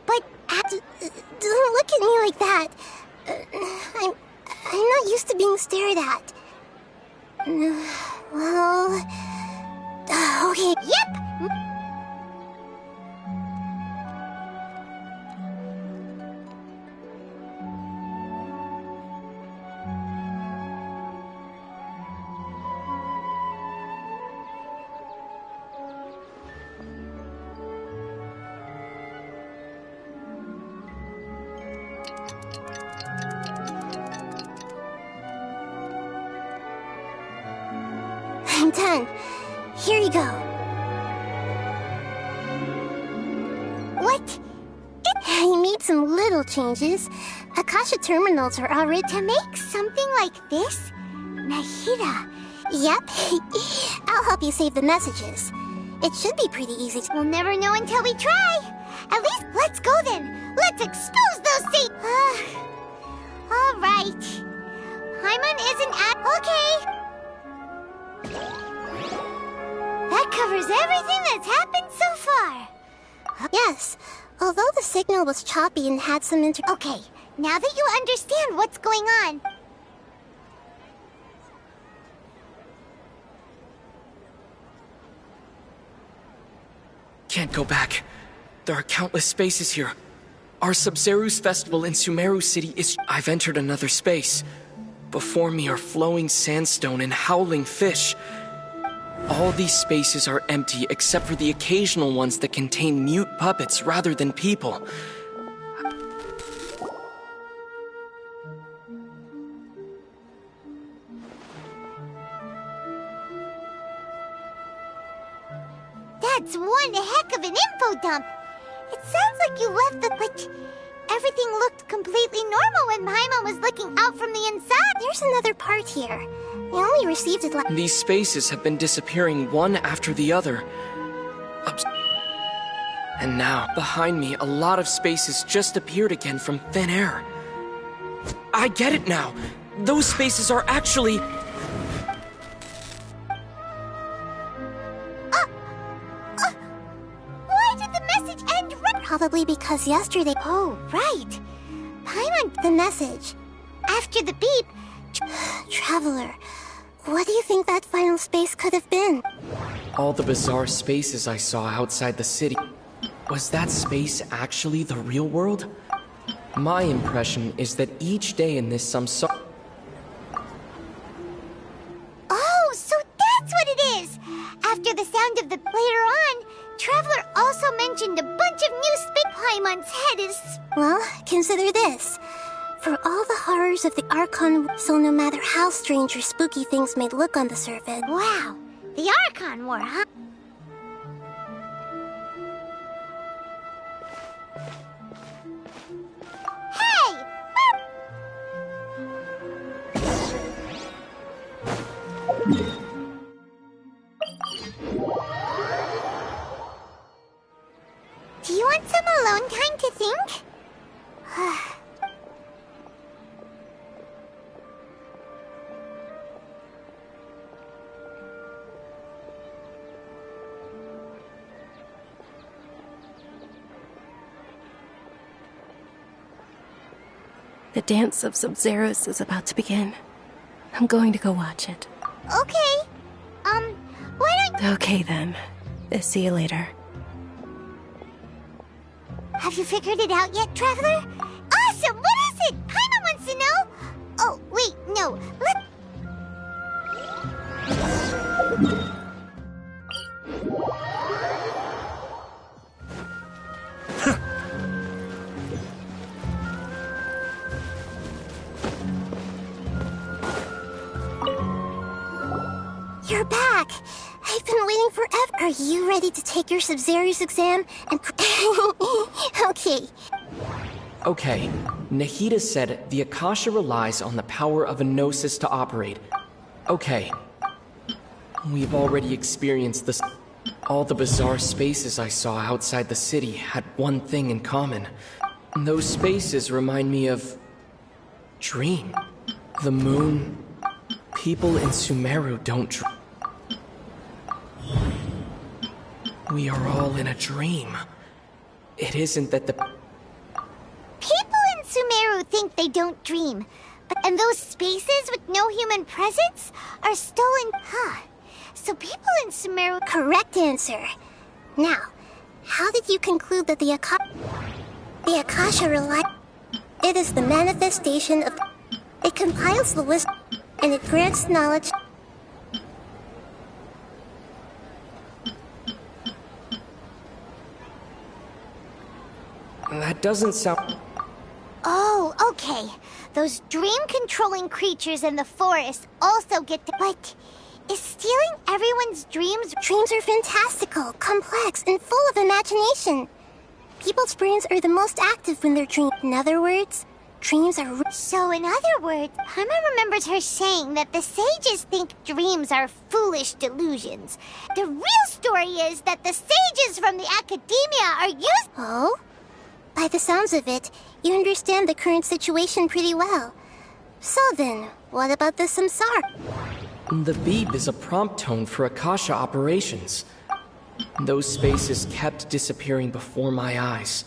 But don't look at me like that. I'm not used to being stared at. Well, okay. Yep. I'm done. Here you go. What? I made some little changes. Akasha terminals are already... To make something like this? Nahida. Yep. I'll help you save the messages. It should be pretty easy. We'll never know until we try. At least, let's go then. Let's expose those things. All right. Paimon isn't at... Okay. That covers everything that's happened so far. Yes, although the signal was choppy and had some Okay, now that you understand what's going on... Can't go back. There are countless spaces here. Our Sub-Zeru's festival in Sumeru City is... I've entered another space. Before me are flowing sandstone and howling fish. All these spaces are empty except for the occasional ones that contain mute puppets rather than people. That's one heck of an info dump. It sounds like you left the... But everything looked completely normal when Paimon was looking out from the inside. There's another part here. I only received it last... These spaces have been disappearing one after the other. And now, behind me, a lot of spaces just appeared again from thin air. I get it now! Those spaces are actually... Why did the message end right? Probably because yesterday... Oh, right. Paimon... The message. After the beep... Traveler, what do you think that final space could have been? All the bizarre spaces I saw outside the city. Was that space actually the real world? My impression is that each day in this samsara... Oh, so that's what it is! After the sound of the... Later on, Traveler also mentioned a bunch of new space... Paimon's head is... Well, consider this. For all the horrors of the Archon, so no matter how strange or spooky things may look on the surface... Wow, the Archon War, huh? Hey! Do you want some alone time to think? The dance of Sub-Zerus is about to begin. I'm going to go watch it. Okay. Why don't... Okay then. See you later. Have you figured it out yet, Traveler? Awesome! What is it? Paimon wants to know! Oh, wait, no. You're back! I've been waiting forever. Are you ready to take your Sub-Zeru's exam? And okay. Okay. Nahida said the Akasha relies on the power of a gnosis to operate. Okay. We've already experienced this. All the bizarre spaces I saw outside the city had one thing in common. Those spaces remind me of... dream. The moon. People in Sumeru don't dream. We are all in a dream. It isn't that the... People in Sumeru think they don't dream. And those spaces with no human presence are stolen... Huh. So people in Sumeru... Correct answer. Now, how did you conclude that the Akasha rely... It is the manifestation of... It compiles the wisdom, and it grants knowledge... That doesn't sound... Oh, okay. Those dream-controlling creatures in the forest also get to... But is stealing everyone's dreams... Dreams are fantastical, complex, and full of imagination. People's brains are the most active when they're dreaming. In other words, dreams are... So in other words, Paimon remembers her saying that the sages think dreams are foolish delusions. The real story is that the sages from the academia are used... Oh? By the sounds of it, you understand the current situation pretty well. So then, what about the samsara? The beep is a prompt tone for Akasha operations. Those spaces kept disappearing before my eyes.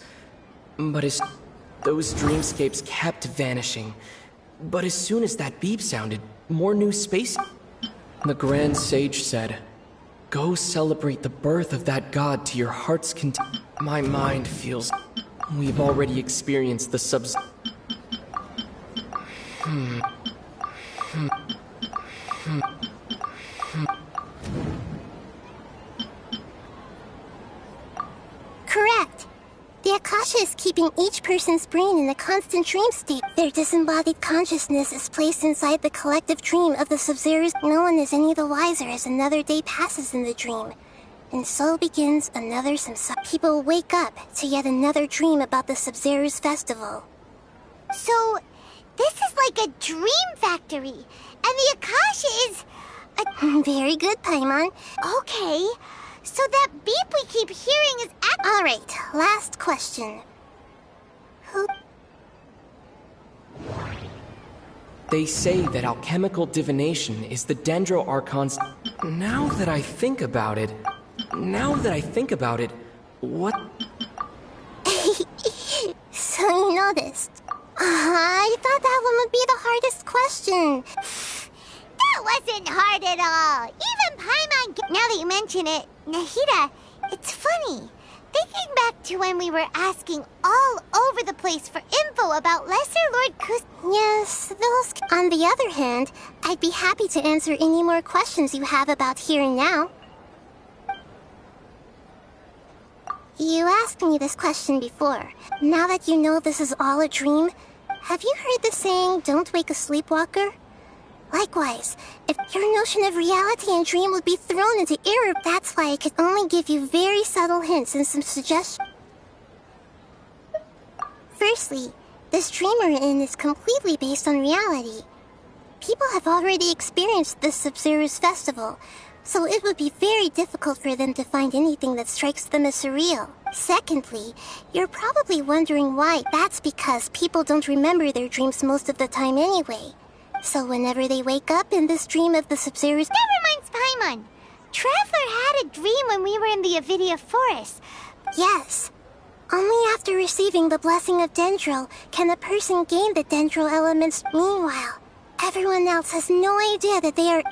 But as those dreamscapes kept vanishing. But as soon as that beep sounded, more new space... The Grand Sage said, "Go celebrate the birth of that god to your heart's content." My mind feels... We've already experienced the subs... Correct. The Akasha is keeping each person's brain in a constant dream state. Their disembodied consciousness is placed inside the collective dream of the Sub-Zerus. No one is any the wiser as another day passes in the dream. And so begins another samsara. People wake up to yet another dream about the Sub-Zerus festival. So, this is like a dream factory, and the Akasha is a... Very good, Paimon. Okay, so that beep we keep hearing is... Alright, last question. Who... They say that alchemical divination is the Dendro Archon's... Now that I think about it, what... So you noticed. I thought that one would be the hardest question. That wasn't hard at all. Even Paimon... Now that you mention it, Nahida, it's funny. Thinking back to when we were asking all over the place for info about Lesser Lord Kus... Yes, those... On the other hand, I'd be happy to answer any more questions you have about here and now. You asked me this question before. Now that you know this is all a dream, have you heard the saying, "Don't wake a sleepwalker"? Likewise, if your notion of reality and dream would be thrown into error, that's why I could only give you very subtle hints and some suggestions. Firstly, this dream we're in is completely based on reality. People have already experienced this Sub-Zerus festival, so it would be very difficult for them to find anything that strikes them as surreal. Secondly, you're probably wondering why. That's because people don't remember their dreams most of the time anyway. So whenever they wake up in this dream of the Sub-Zerus... Never mind, Paimon. Traveler had a dream when we were in the Avidia Forest. Yes. Only after receiving the blessing of Dendro can a person gain the Dendro elements. Meanwhile, everyone else has no idea that they are...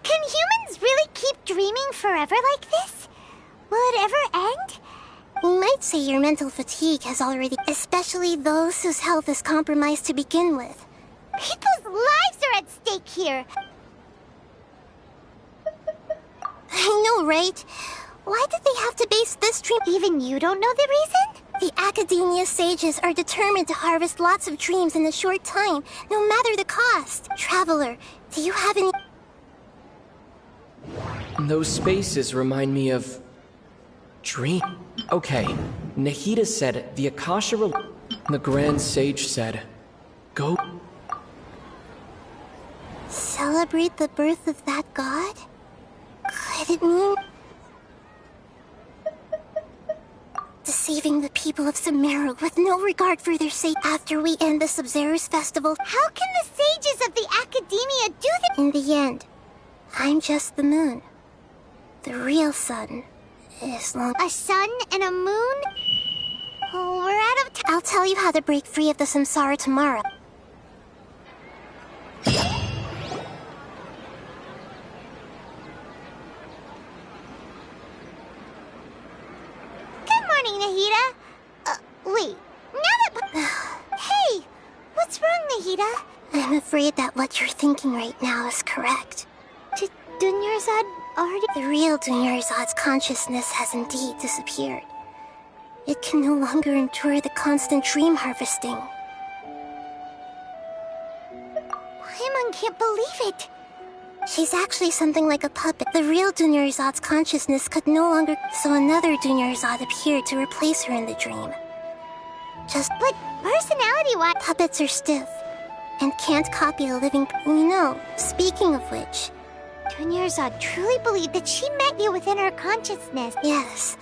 Can humans really keep dreaming forever like this? Will it ever end? You might say your mental fatigue has already... Especially those whose health is compromised to begin with. People's lives are at stake here! I know, right? Why did they have to base this dream... Even you don't know the reason? The Academia sages are determined to harvest lots of dreams in a short time, no matter the cost. Traveler, do you have any... Those spaces remind me of... dream. Okay, Nahida said the Akasha... The Grand Sage said, "Go..." Celebrate the birth of that god? Could it mean... The saving the people of Sumeru with no regard for their safety after we end the Sub-Zero's festival. How can the sages of the Academia do that? In the end, I'm just the moon. The real sun is long. A sun and a moon? Oh, we're out of time. I'll tell you how to break free of the samsara tomorrow. Good morning, Nahida. Wait. Now that... Hey! What's wrong, Nahida? I'm afraid that what you're thinking right now is correct. Did Dunyarzad already... The real Dunyarzad's consciousness has indeed disappeared. It can no longer endure the constant dream harvesting. Paimon can't believe it. She's actually something like a puppet. The real Dunyarzad's consciousness could no longer... So another Dunyarzad appeared to replace her in the dream. But personality-wise... Puppets are stiff and can't copy a living... You know, speaking of which... Dunyarzad truly believed that she met you within her consciousness. Yes.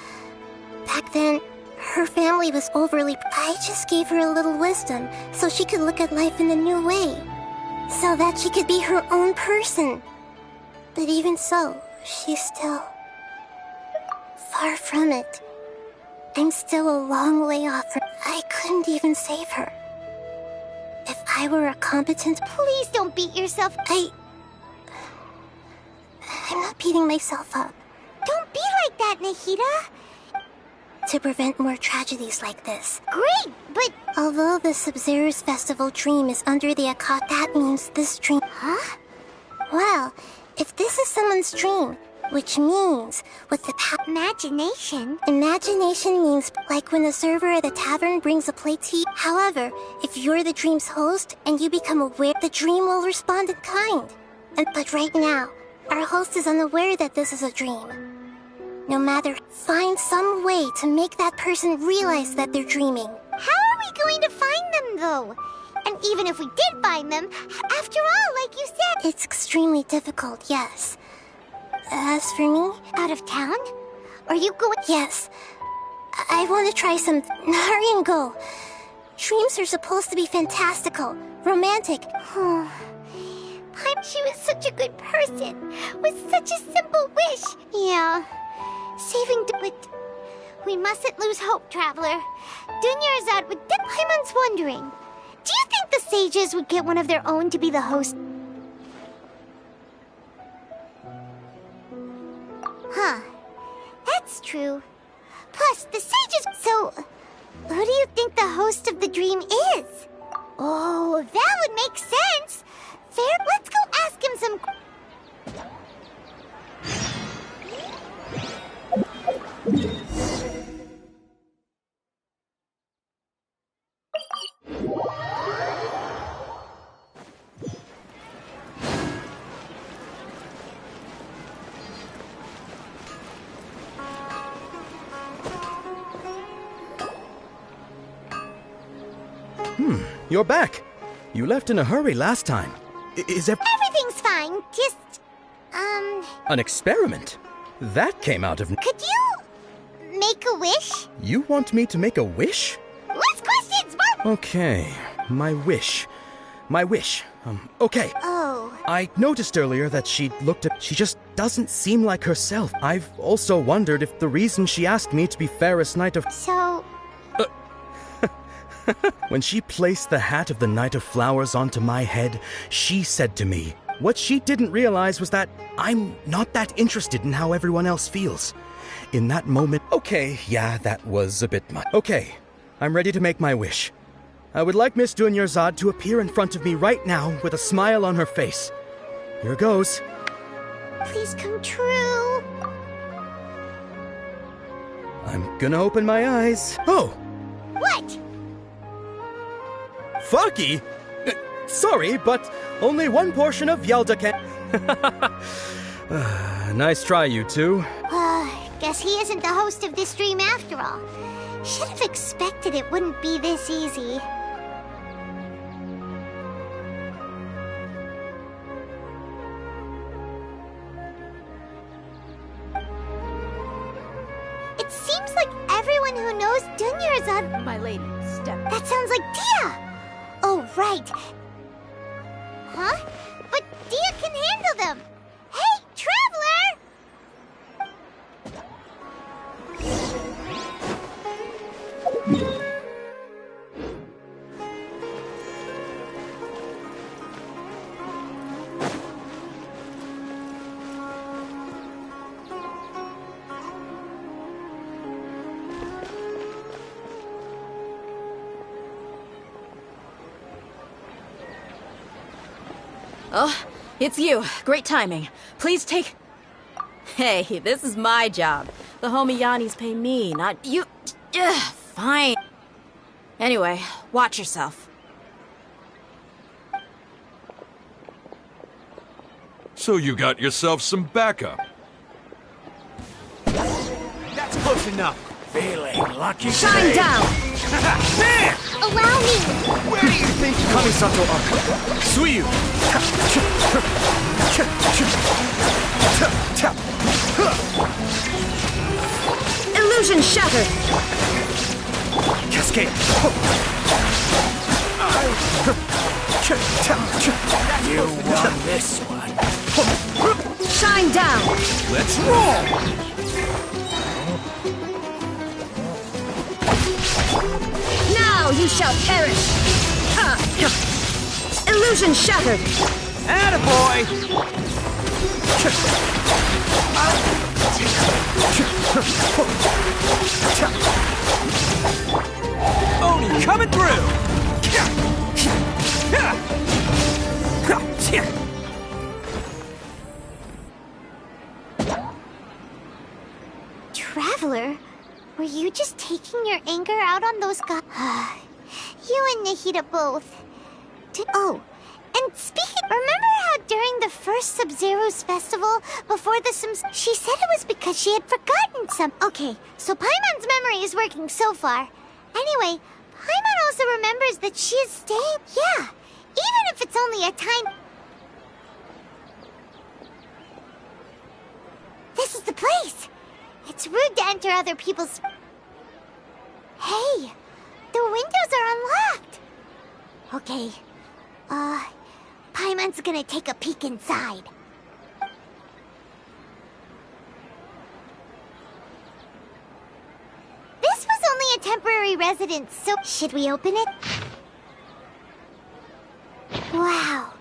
Back then, her family was overly... I just gave her a little wisdom so she could look at life in a new way. So that she could be her own person. But even so, she's still... far from it. I'm still a long way off. I couldn't even save her. If I were a competent... Please don't beat yourself. I'm not beating myself up. Don't be like that, Nahida. To prevent more tragedies like this. Great, but... Although the Sub-Zero's festival dream is under the Akata, that means this dream... Huh? Well, if this is someone's dream, which means with the imagination. Imagination means like when the server at the tavern brings a plate to you. However, if you're the dream's host and you become aware, the dream will respond in kind. But right now, our host is unaware that this is a dream. No matter, find some way to make that person realize that they're dreaming. How are we going to find them, though? And even if we did find them, after all, like you said... It's extremely difficult, yes. As for me... Out of town? Are you going... Yes. I want to try some... Hurry and go. Dreams are supposed to be fantastical, romantic. She was such a good person, with such a simple wish. Yeah. Saving... But we mustn't lose hope, Traveler. Dunyarzad would... Paimon's wondering, do you think the sages would get one of their own to be the host? Huh. That's true. Plus, the sages... So, who do you think the host of the dream is? Oh, that would make sense. Fair? Let's go ask him some... You're back. You left in a hurry last time. Everything's fine. Just, An experiment? That came out of... Could you make a wish? You want me to make a wish? Less questions, Mark! Okay, my wish. Okay. Oh. I noticed earlier that she just doesn't seem like herself. I've also wondered if the reason she asked me to be fairest knight of... So... When she placed the hat of the Knight of Flowers onto my head, she said to me, what she didn't realize was that I'm not that interested in how everyone else feels. In that moment, okay, yeah, that was a bit much. Okay, I'm ready to make my wish. I would like Miss Dunyarzad to appear in front of me right now with a smile on her face. Here goes. Please come true. I'm gonna open my eyes. Oh! What? Faki? Sorry, but only one portion of Yalda can... Nice try, you two. Guess he isn't the host of this dream after all. Should have expected it wouldn't be this easy. It seems like like everyone who knows Dunyarzad... My lady, step. That sounds like Dia! Oh, right. Huh? But Dia can handle them! Hey, Traveler! Oh, it's you. Great timing. Please take... Hey, this is my job. The homie Yannis pay me, not you. Ugh, fine. Anyway, watch yourself. So you got yourself some backup. That's close enough. Feeling lucky Shine today. down! Man! Allow me! Where do you think Kamisato are? Suyu! Illusion shattered! Cascade! You won this one. Shine down! Let's roll! Now you shall perish! Illusion shattered! Attaboy! Oni coming through! Traveler, were you just taking your anger out on those guys? You and Nahida both. Oh, and speaking, remember how during the first Sub-Zero's festival, before the Sims, she said it was because she had forgotten some. Okay, so Paimon's memory is working so far. Anyway, Paimon also remembers that she is staying. Yeah, even if it's only a time. This is the place. It's rude to enter other people's... Hey, the windows are unlocked. Okay, Paimon's gonna take a peek inside. This was only a temporary residence, so should we open it? Wow.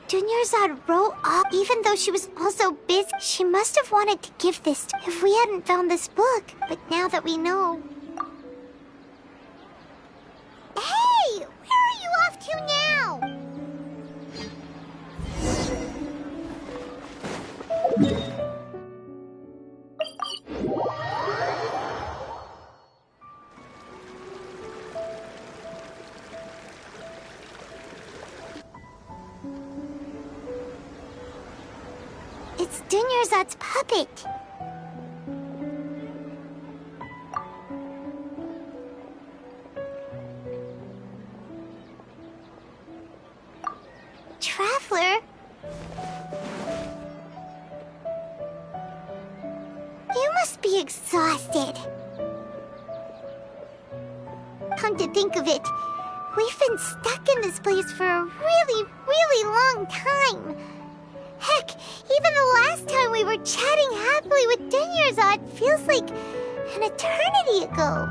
Dunyarzad wrote off even though she was also busy. She must have wanted to give this to if we hadn't found this book. But now that we know... Hey! Where are you off to now? It's Dunyarzad's puppet. Traveler? You must be exhausted. Come to think of it, we've been stuck in this place for a really, really long time. Heck, even the last time we were chatting happily with Dunyarzad feels like an eternity ago.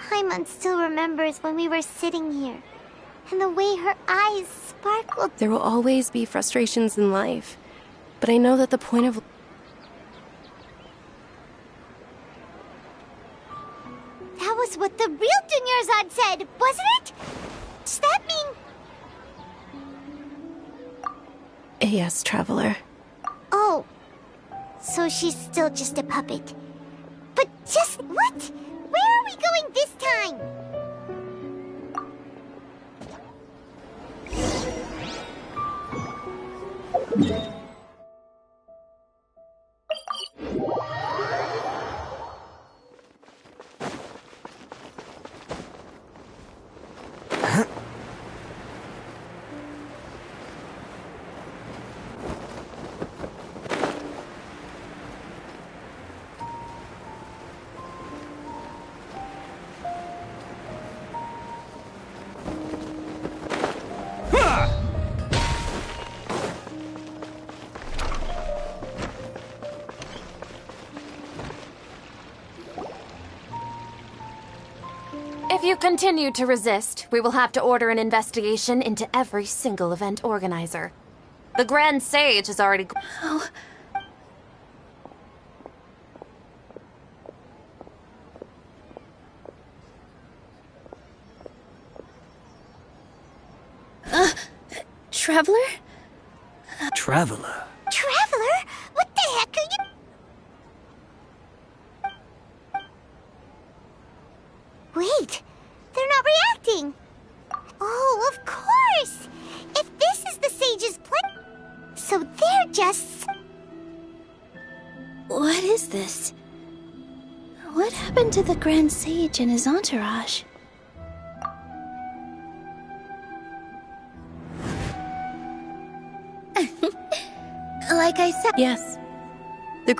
Paimon still remembers when we were sitting here. And the way her eyes sparkled. There will always be frustrations in life, but I know that the point of... That was what the real Dunyarzad said, wasn't it? Does that mean... Yes, Traveler. Oh, so she's still just a puppet. But just... what? Where are we going this time? If you continue to resist, we will have to order an investigation into every single event organizer. The Grand Sage has already... Oh. Traveler? Traveler? Traveler? What the heck are you... Wait, they're not reacting. Oh, of course! If this is the Sage's plan... So they're just... What is this? What happened to the Grand Sage and his entourage? Like I said... Yes. The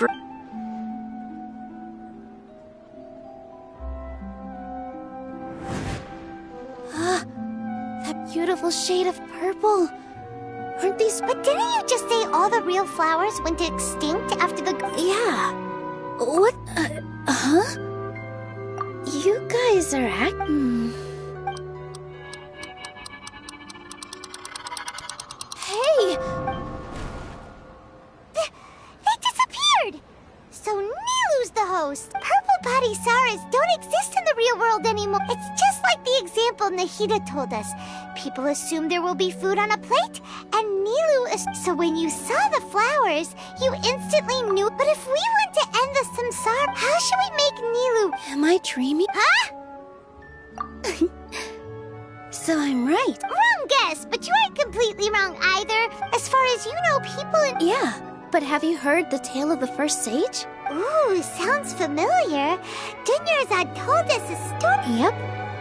that beautiful shade of purple. Aren't these... But didn't you just say all the real flowers went extinct after the... Yeah. What? Huh? You guys are Hey! They disappeared! So Nilu's the host. Purple body Saras don't exist in the real world anymore. It's just like the example Nahida told us. People assume there will be food on a plate, and Nilu is... So when you saw the flowers, you instantly knew. But if we want to end the samsara, how should we make Nilu... Am I dreaming? Huh? So I'm right. Wrong guess, but you aren't completely wrong either. As far as you know, people in... Yeah, but have you heard the tale of the first sage? Ooh, sounds familiar. Dunyarzad told us a story. Yep.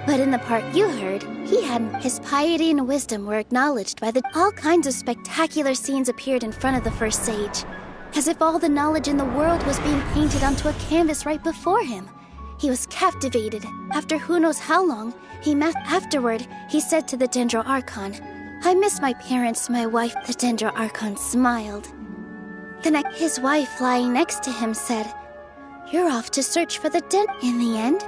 But in the part you heard, he hadn't. His piety and wisdom were acknowledged by the... All kinds of spectacular scenes appeared in front of the first sage. As if all the knowledge in the world was being painted onto a canvas right before him. He was captivated. After who knows how long, afterward, he said to the Dendro Archon, "I miss my parents, my wife." The Dendro Archon smiled. Then his wife lying next to him said, "You're off to search for the In the end,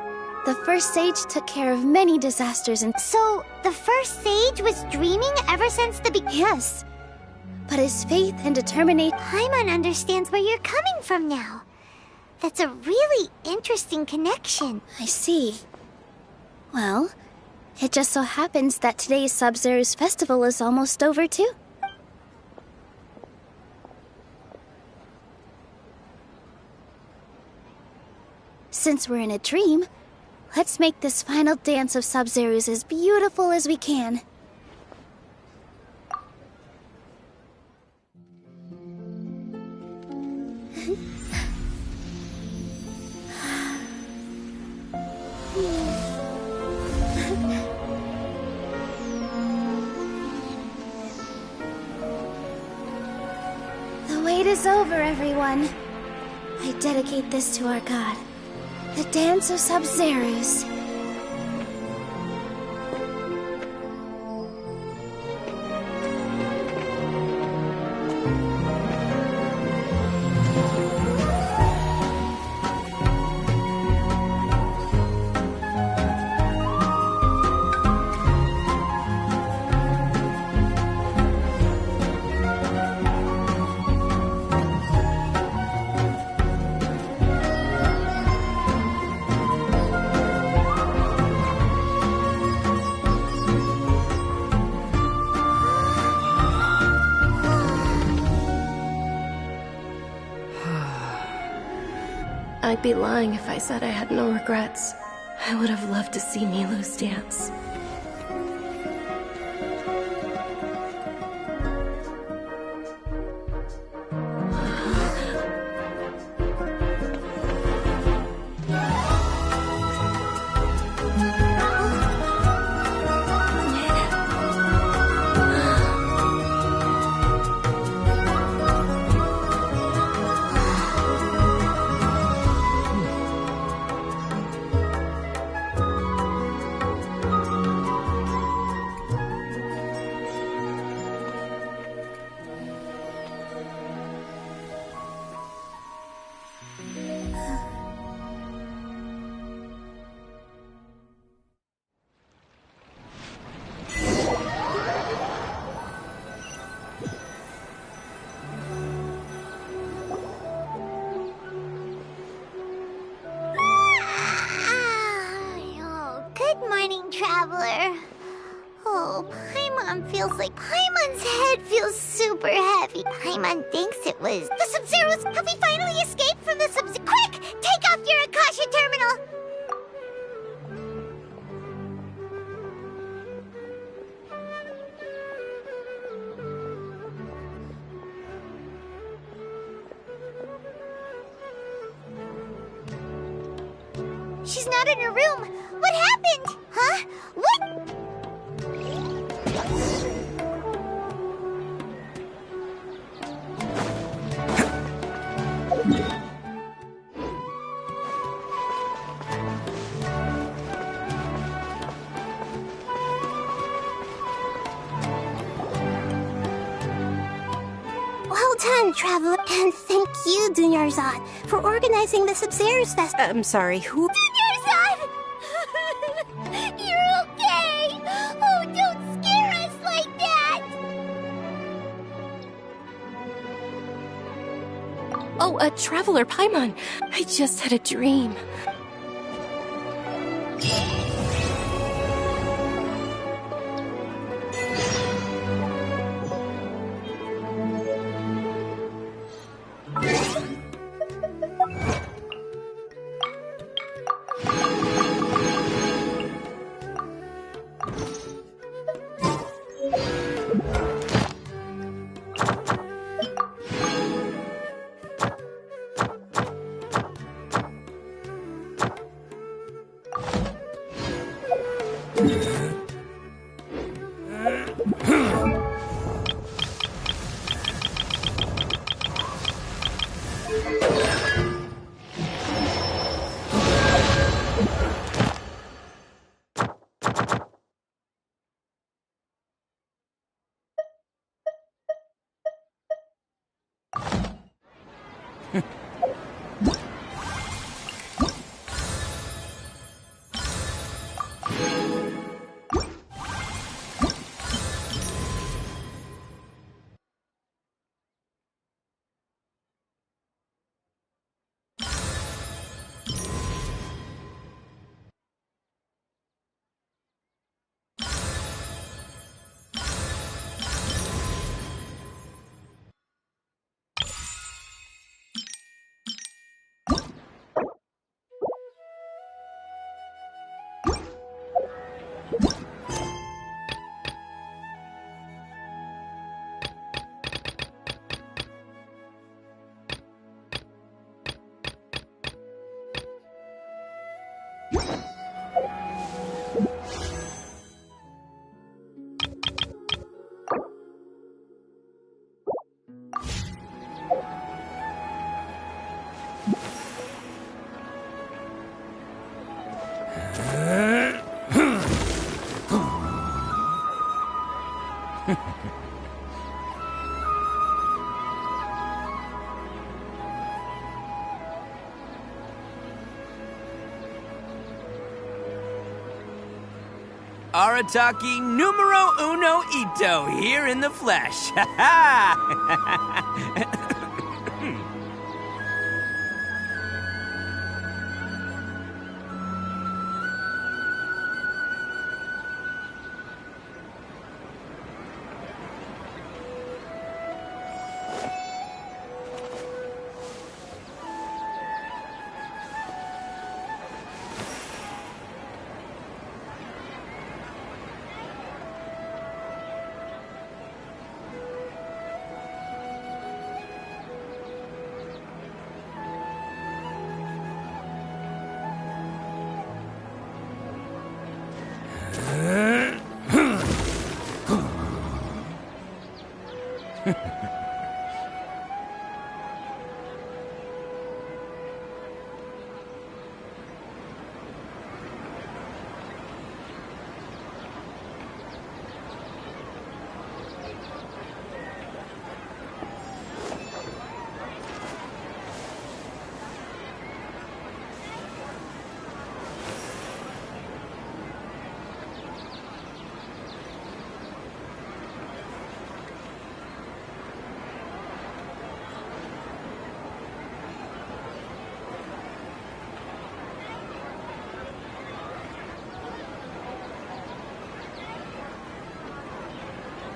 the first sage took care of many disasters and... So, the first sage was dreaming ever since the beginning? Yes. But his faith and determination... Paimon understands where you're coming from now. That's a really interesting connection. I see. Well, it just so happens that today's Sub-Zero's festival is almost over too. Since we're in a dream, let's make this final dance of Sub-Zero's as beautiful as we can. The wait is over, everyone. I dedicate this to our god, the dance of Sub-Zero's. I'd be lying if I said I had no regrets. I would have loved to see Nilu's dance. Paimon feels like Paimon's head feels super heavy. Paimon thinks it was the Sub-Zeros. Have we finally escaped from the Sub-Zero? Quick! Take off your Akasha terminal! She's not in her room. What happened? Huh? What? Well done, Traveler. And thank you, Dunyarzad, for organizing the Sub-Zero's Fest. I'm sorry, who? Dunyarzad! You're okay! Oh, don't scare us like that! Oh, a Traveler Paimon. I just had a dream. Arataki numero uno ito here in the flesh. Ha ha!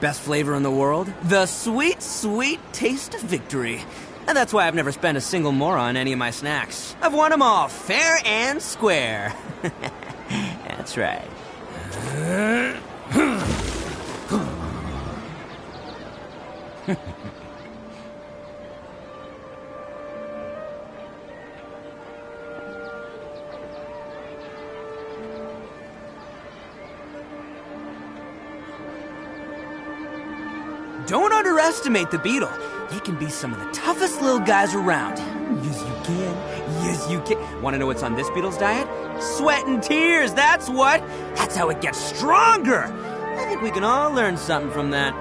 Best flavor in the world? The sweet, sweet taste of victory. And that's why I've never spent a single mora on any of my snacks. I've won them all fair and square. That's right. Don't underestimate the beetle. They can be some of the toughest little guys around. Yes, you can. Yes, you can. Want to know what's on this beetle's diet? Sweat and tears, that's what. That's how it gets stronger. I think we can all learn something from that.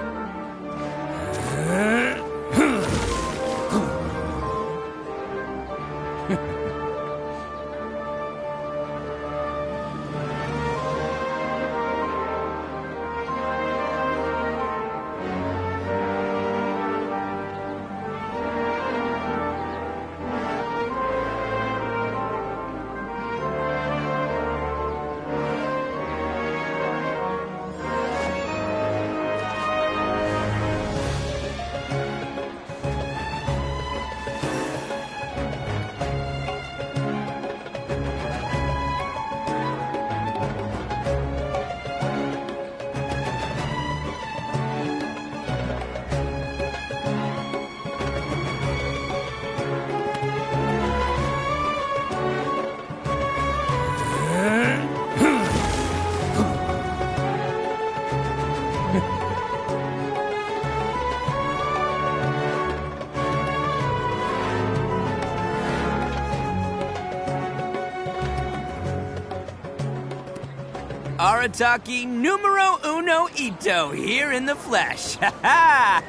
Arataki numero uno ito here in the flesh. Ha ha!